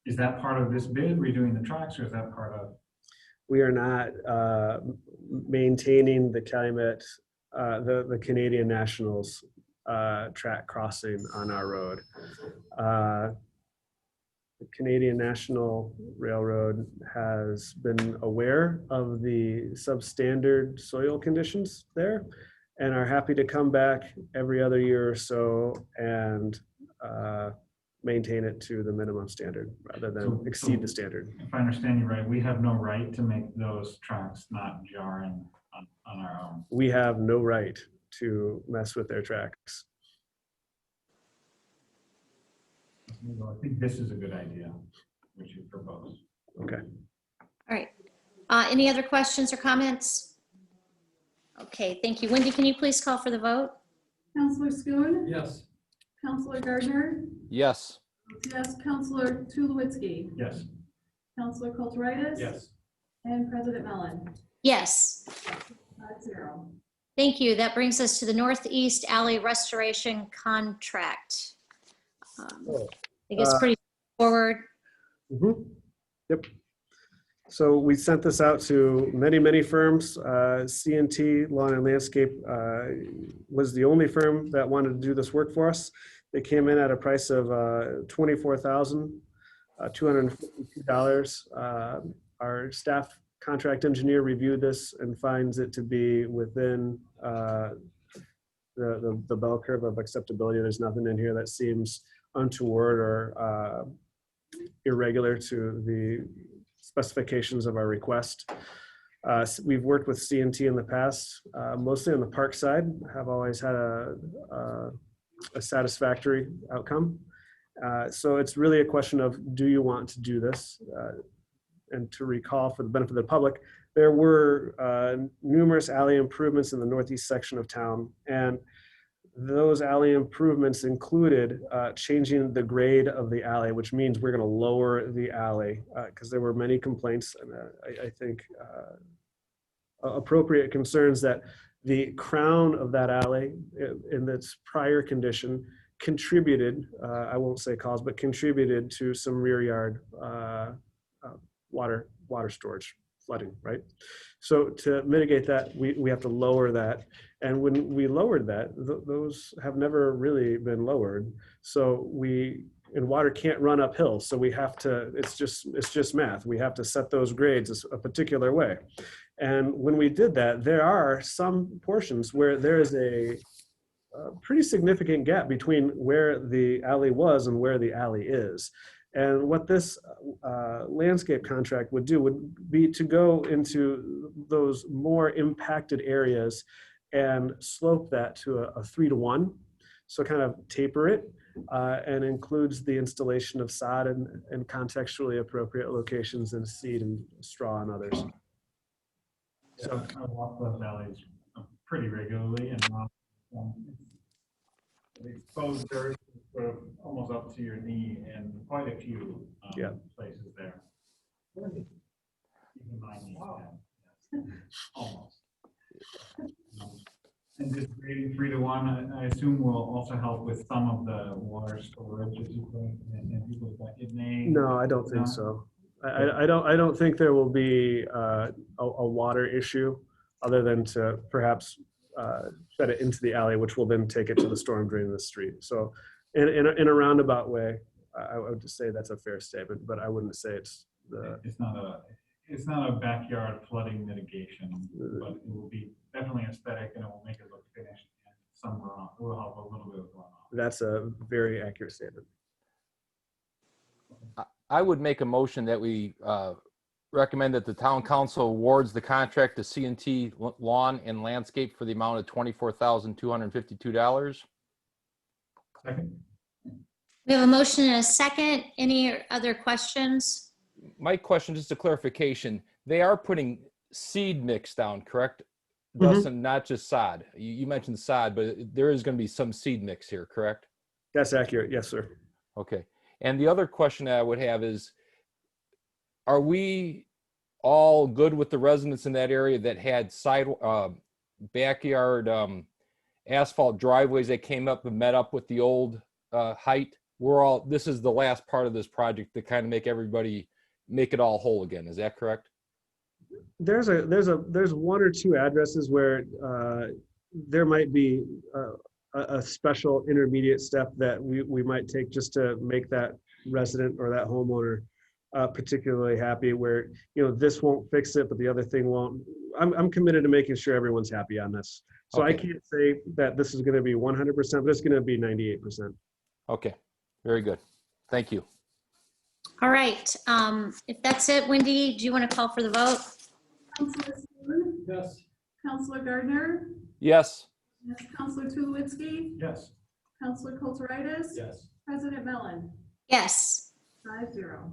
Is that part of this bid, redoing the tracks, or is that part of? We are not maintaining the Calumet, the Canadian Nationals track crossing on our road. The Canadian National Railroad has been aware of the substandard soil conditions there and are happy to come back every other year or so and maintain it to the minimum standard rather than exceed the standard. If I understand you right, we have no right to make those tracks not jarring on our own. We have no right to mess with their tracks. Well, I think this is a good idea, which you propose. Okay. All right. Any other questions or comments? Okay, thank you. Wendy, can you please call for the vote? Counselor Schoen, Yes. Counselor Gardner, Yes. yes, Counselor Tulowitzki, Yes. Counselor Kulturitis. Yes. And President Mellon. Yes. 5-0. Thank you. That brings us to the Northeast Alley Restoration Contract. I guess pretty forward. Mhm. Yep. So we sent this out to many, many firms. C&T Lawn and Landscape was the only firm that wanted to do this work for us. They came in at a price of $24,252. Our staff contract engineer reviewed this and finds it to be within the bell curve of acceptability. There's nothing in here that seems untoward or irregular to the specifications of our request. We've worked with C&T in the past, mostly on the park side, have always had a satisfactory outcome. So it's really a question of, do you want to do this? And to recall, for the benefit of the public, there were numerous alley improvements in the northeast section of town, and those alley improvements included changing the grade of the alley, which means we're going to lower the alley because there were many complaints and I think appropriate concerns that the crown of that alley in its prior condition contributed, I won't say caused, but contributed to some rear yard water storage, flooding, right? So to mitigate that, we have to lower that. And when we lowered that, those have never really been lowered. So and water can't run uphill. So we have to, it's just math. We have to set those grades a particular way. And when we did that, there are some portions where there is a pretty significant gap between where the alley was and where the alley is. And what this landscape contract would do would be to go into those more impacted areas and slope that to a 3-to-1. So kind of taper it and includes the installation of sod and contextually appropriate locations and seed and straw and others. So I walk those alleys pretty regularly, and the exposed dirt is sort of almost up to your knee in quite a few places there. Even my knee, yes. Almost. And this grading 3-to-1, I assume will also help with some of the water storage, as you put in people's, it may. No, I don't think so. I don't think there will be a water issue other than to perhaps shed it into the alley, which will then take it to the storm drain in the street. So in a roundabout way, I would just say that's a fair statement, but I wouldn't say it's not a backyard flooding mitigation, but it will be definitely aesthetic and it will make it look finished and some runoff. It will help a little bit with runoff. That's a very accurate statement. I would make a motion that we recommend that the town council awards the contract to C&T Lawn and Landscape for the amount of $24,252. Second. We have a motion and a second. Any other questions? My question, just a clarification, they are putting seed mix down, correct? Dustin, not just sod. You mentioned sod, but there is going to be some seed mix here, correct? That's accurate. Yes, sir. Okay. And the other question that I would have is, are we all good with the residents in that area that had backyard asphalt driveways that came up and met up with the old height? This is the last part of this project to kind of make it all whole again. Is that correct? There's one or two addresses where there might be a special intermediate step that we might take just to make that resident or that homeowner particularly happy, where, you know, this won't fix it, but the other thing won't. I'm committed to making sure everyone's happy on this. So I can't say that this is going to be 100%, but it's going to be 98%. Okay, very good. Thank you. All right. If that's it, Wendy, do you want to call for the vote? Councilor Stewart? Yes. Councilor Gardner? Yes. Yes. Councilor Tulowitzki? Yes. Councilor Kulturitis? Yes. President Mellon? Yes. 5-0.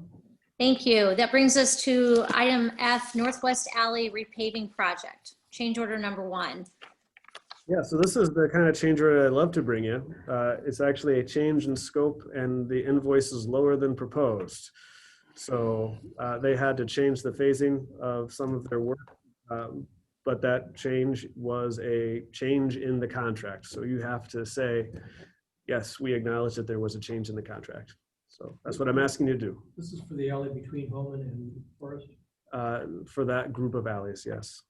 Thank you. That brings us to item F, Northwest Alley repaving project, change order number 1. Yeah, so this is the kind of change order I'd love to bring you. It's actually a change in scope, and the invoice is lower than proposed. So they had to change the phasing of some of their work, but that change was a change in the contract. So you have to say, yes, we acknowledge that there was a change in the contract. So that's what I'm asking you to do. This is for the alley between Holman and Forest. For that group of alleys, yes.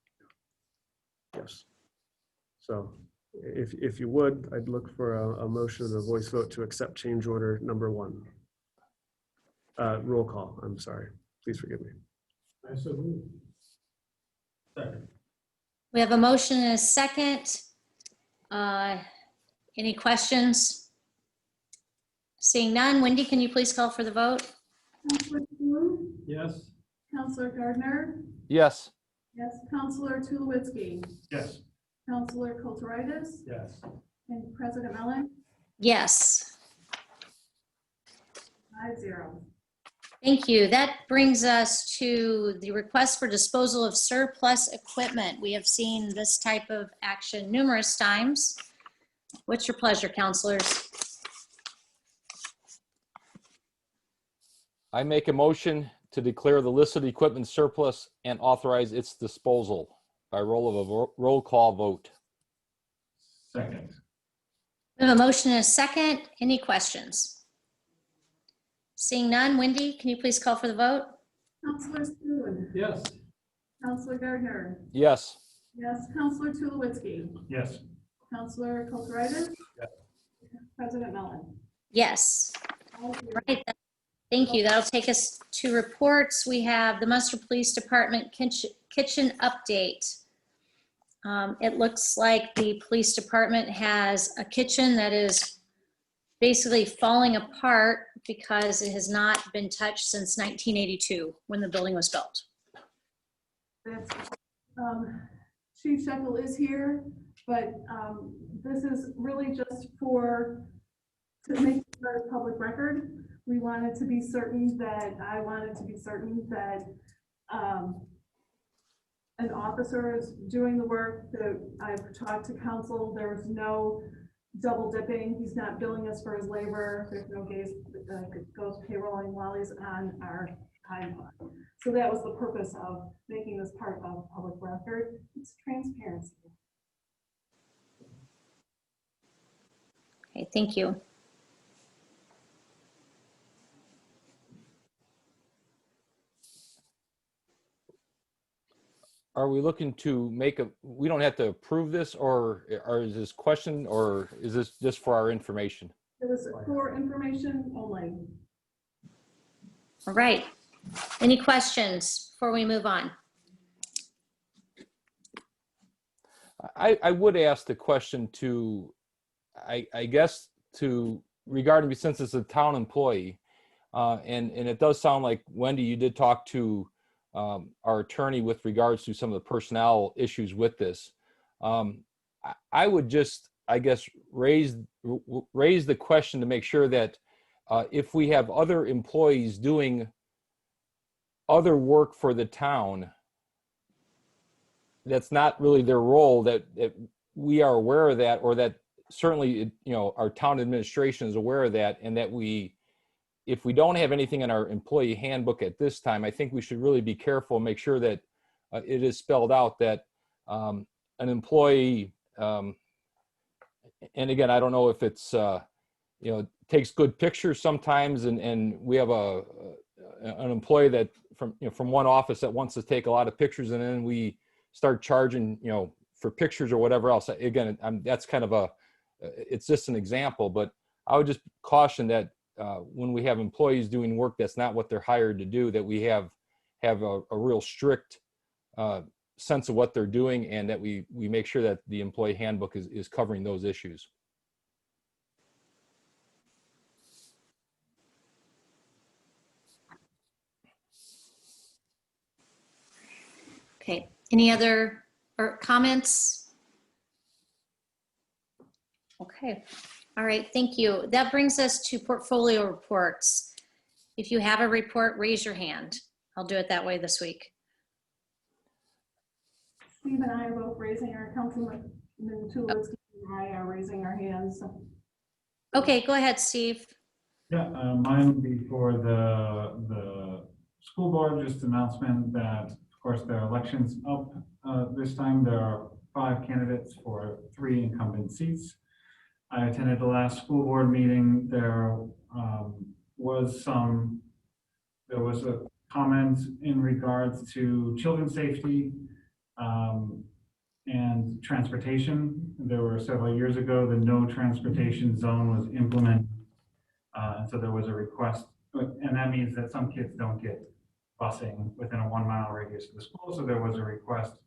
Yes. So if you would, I'd look for a motion and a voice vote to accept change order number 1. Roll call, I'm sorry. Please forgive me. I so move. Second. We have a motion and a second. Any questions? Seeing none, Wendy, can you please call for the vote? Councilor Stewart? Yes. Councilor Gardner? Yes. Yes. Councilor Tulowitzki? Yes. Councilor Kulturitis? Yes. And President Mellon? Yes. 5-0. Thank you. That brings us to the request for disposal of surplus equipment. We have seen this type of action numerous times. What's your pleasure, councilors? I make a motion to declare the listed equipment surplus and authorize its disposal by roll call vote. Second. We have a motion and a second. Any questions? Seeing none, Wendy, can you please call for the vote? Councilor Stewart? Yes. Councilor Gardner? Yes. Yes. Councilor Tulowitzki? Yes. Councilor Kulturitis? Yes. President Mellon? Yes. 5-0. Right. Thank you. That'll take us to reports. We have the Munster Police Department kitchen update. It looks like the police department has a kitchen that is basically falling apart because it has not been touched since 1982 when the building was built. That's, Chief Shekel is here, but this is really just to make it part of public record. We wanted to be certain that, I wanted to be certain that an officer is doing the work, that I've talked to council, there was no double dipping, he's not billing us for his labor, there's no ghost payrolling while he's on our time clock. So that was the purpose of making this part of public record. It's transparency. Okay, thank you. Are we looking to we don't have to approve this, or is this question, or is this just for our information? It was for information only. All right. Any questions before we move on? I would ask the question to, I guess, regarding, since it's a town employee, and it does sound like, Wendy, you did talk to our attorney with regards to some of the personnel issues with this. I would just, I guess, raise the question to make sure that if we have other employees doing other work for the town, that's not really their role, that we are aware of that, or that certainly, our town administration is aware of that, and that we, if we don't have anything in our employee handbook at this time, I think we should really be careful and make sure that it is spelled out that an employee, and again, I don't know if it's, takes good pictures sometimes, and we have an employee that from one office that wants to take a lot of pictures, and then we start charging, for pictures or whatever else. Again, that's kind of it's just an example, but I would just caution that when we have employees doing work that's not what they're hired to do, that we have a real strict sense of what they're doing, and that we make sure that the employee handbook is covering those issues. Okay, any other comments? Okay, all right, thank you. That brings us to portfolio reports. If you have a report, raise your hand. I'll do it that way this week. Steve and I are both raising our, Councilman Tulowitzki and I are raising our hands. Okay, go ahead, Steve. Yeah, mine would be for the school board, just announcement that, of course, there are elections up this time. There are 5 candidates for 3 incumbent seats. I attended the last school board meeting. There was a comment in regards to children's safety and transportation. There were several years ago, the no transportation zone was implemented. So there was a request, and that means that some kids don't get busing within a 1-mile radius of the school. So there was a request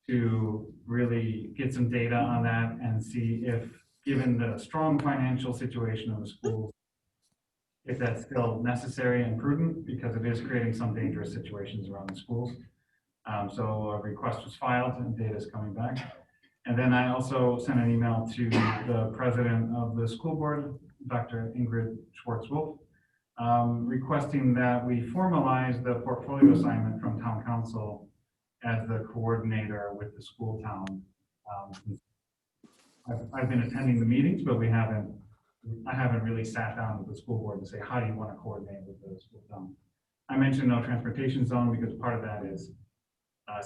to really get some data on that and see if, given the strong financial situation of the schools, if that's still necessary and prudent, because it is creating some dangerous situations around the schools. So a request was filed and data is coming back. And then I also sent an email to the president of the school board, Dr. Ingrid Schwartz-Wolf, requesting that we formalize the portfolio assignment from town council as the coordinator with the school town. I've been attending the meetings, but I haven't really sat down with the school board to say, how do you want to coordinate with the school town? I mentioned no transportation zone because part of that is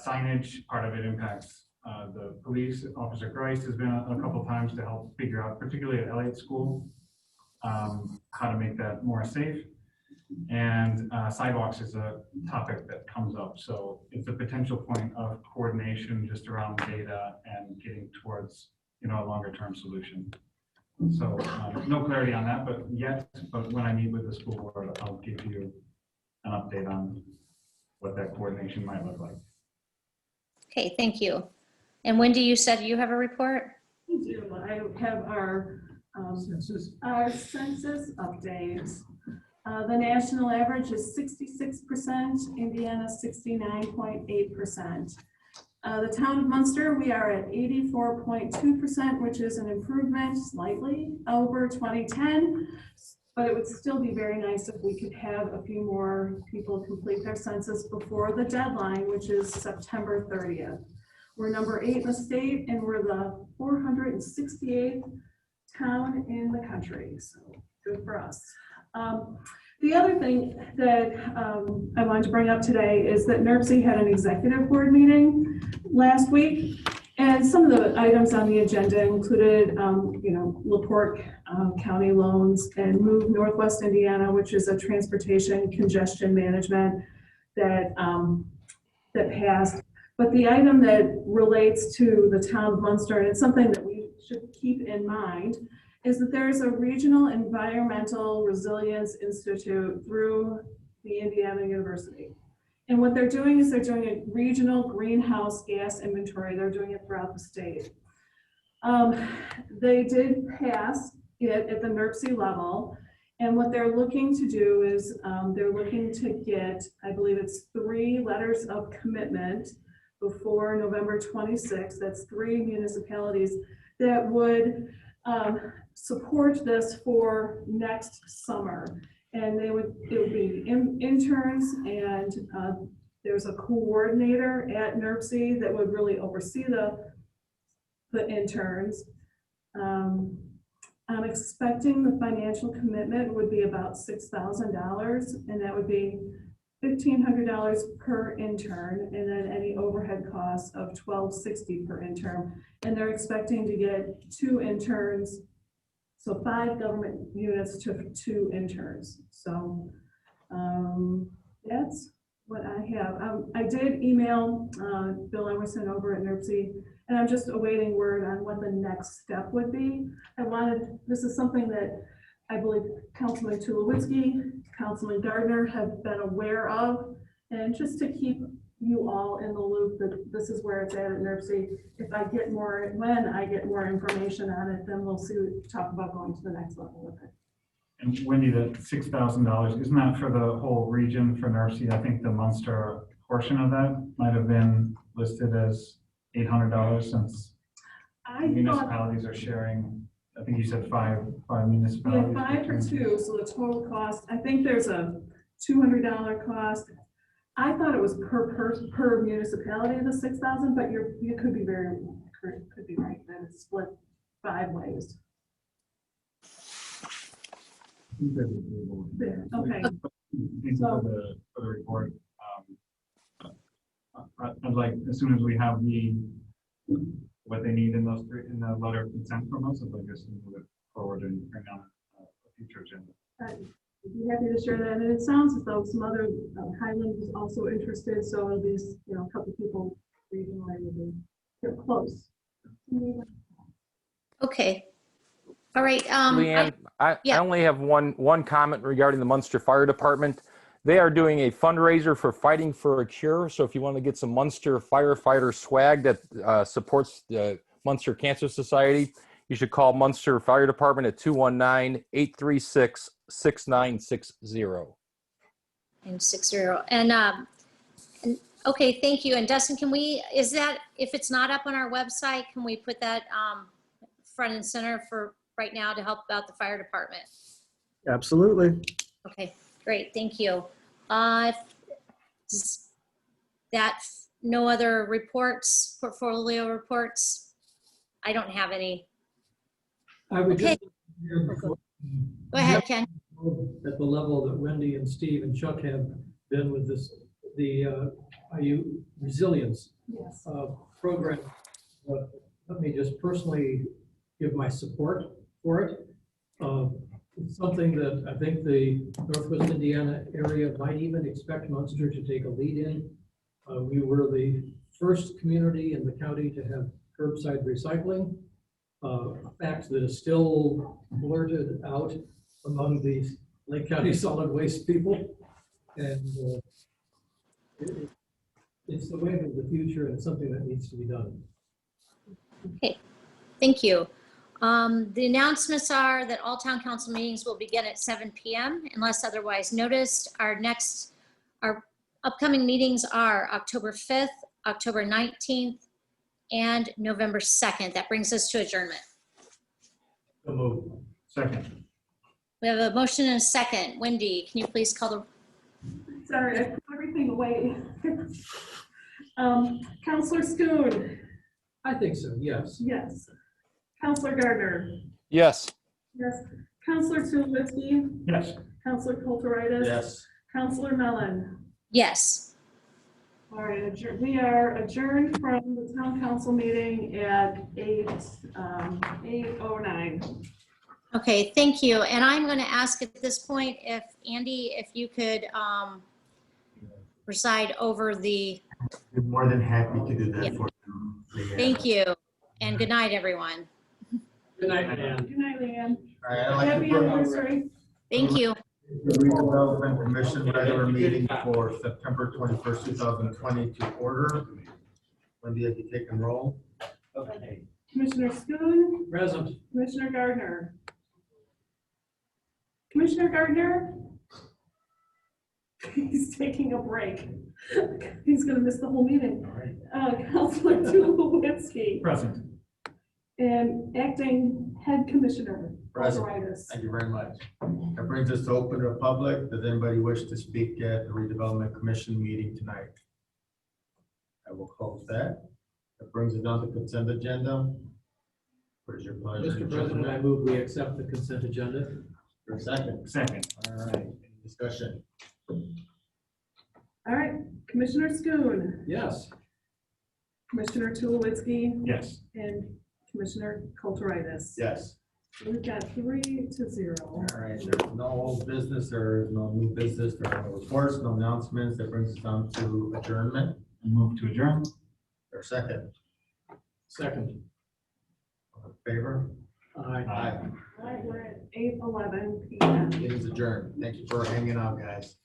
signage, part of it impacts the police. Officer Grice has been a couple times to help figure out, particularly at Elliott School, how to make that more safe. And sidewalks is a topic that comes up. So it's a potential point of coordination just around data and getting towards, a longer term solution. So no clarity on that, but when I meet with the school board, I'll give you an update on what that coordination might look like. Okay, thank you. And Wendy, you said you have a report? I do. I have our census updates. The national average is 66%, Indiana 69.8%. The town of Munster, we are at 84.2%, which is an improvement slightly over 2010, but it would still be very nice if we could have a few more people complete their census before the deadline, which is September 30th. We're number 8 in the state, and we're the 468th town in the country, so good for us. The other thing that I wanted to bring up today is that NERC had an executive board meeting last week, and some of the items on the agenda included, LaPorte County loans and Move Northwest Indiana, which is a transportation congestion management that passed. But the item that relates to the town of Munster, and it's something that we should keep in mind, is that there's a regional environmental resilience institute through the Indiana University. And what they're doing is they're doing a regional greenhouse gas inventory. They're doing it throughout the state. They did pass it at the NERC level. And what they're looking to do is they're looking to get, I believe it's 3 letters of commitment before November 26th. That's 3 municipalities that would support this for next summer. And it would be interns, and there's a coordinator at NERC that would really oversee the interns. I'm expecting the financial commitment would be about $6,000, and that would be $1,500 per intern, and then any overhead costs of $1,260 per intern. And they're expecting to get 2 interns, so 5 government units to 2 interns. So that's what I have. I did email Bill Emerson over at NERC, and I'm just awaiting word on what the next step would be. This is something that I believe Councilman Tulowitzki, Councilman Gardner have been aware of, and just to keep you all in the loop that this is where it's at NERC. If I get more, when I get more information on it, then we'll see, talk about going to the next level with it. And Wendy, the $6,000, isn't that for the whole region for NERC? I think the Munster portion of that might have been listed as $800 since municipalities are sharing. I think you said five municipalities. Yeah, 5 for 2, so the total cost, I think there's a $200 cost. I thought it was per municipality, the 6,000, but you could be could be right, that it's split 5 ways. There, okay. Thanks for the report. I'd like, as soon as we have what they need in those in the letter of consent from us, I'd like us to move it forward and bring on a future agenda. I'd be happy to share that, and it sounds as though some other Highland is also interested, so it'll be, a couple people regionally will be close. Okay. All right. Leanne, I only have one comment regarding the Munster Fire Department. They are doing a fundraiser for Fighting for a Cure. So if you want to get some Munster firefighter swag that supports the Munster Cancer Society, you should call Munster Fire Department at 219-836-6960. And 60. And okay, thank you. And Dustin, is that, if it's not up on our website, can we put that front and center for right now to help out the fire department? Absolutely. Okay, great, thank you. No other reports, portfolio reports? I don't have any. I would Okay. just Go ahead, Ken. at the level that Wendy and Steve and Chuck have been with this, the resilience Yes. program. Let me just personally give my support for it. It's something that I think the Northwest Indiana area might even expect Munster to take a lead in. We were the first community in the county to have curbside recycling, a fact that is still blurted out among the Lake County solid waste people. And it's the wave of the future, and it's something that needs to be done. Okay, thank you. The announcements are that all town council meetings will begin at 7 p.m. unless otherwise noticed. Our upcoming meetings are October 5th, October 19th, and November 2nd. That brings us to adjournment. So moved. Second. We have a motion and a second. Wendy, can you please call the? Sorry, I put everything away. Counselor Schoon. I think so, yes. Yes. Counselor Gardner. Yes. Yes. Counselor Tulowitzki. Yes. Counselor Kulturitis. Yes. Counselor Mellon. Yes. All right, we are adjourned from the town council meeting at 8:09. Okay, thank you. And I'm going to ask at this point if Andy, if you could preside over the. You're more than happy to do that Yeah. for you. Thank you, and good night, everyone. Good night, Dan. Good night, Leanne. All right, I'd like to Happy bring anniversary. Thank you. the redevelopment commission regular meeting for September 21st, 2020 to order. Wendy, have you taken roll? Okay. Commissioner Schoon. Present. Commissioner Gardner. Commissioner Gardner. He's taking a break. He's gonna miss the whole meeting. All right. Counselor Tulowitzki Present. and acting head commissioner. Present. Kulturitis. Thank you very much. That brings us to open to the public. Does anybody wish to speak at the redevelopment commission meeting tonight? I will close that. That brings us down to consent agenda. What is your pleasure? Mr. President, I move we accept the consent agenda. For a second. Second. All right, any discussion? All right, Commissioner Schoon, Yes. Commissioner Tulowitzki, Yes. and Commissioner Kulturitis. Yes. We've got 3-0. All right, there's no old business, there's no new business, there are no reports, no announcements. That brings us down to adjournment. Move to adjourn. For a second. Second. All in favor? Aye. Aye. All right, we're at 8:11 p.m. It is adjourned. Thank you for hanging out, guys.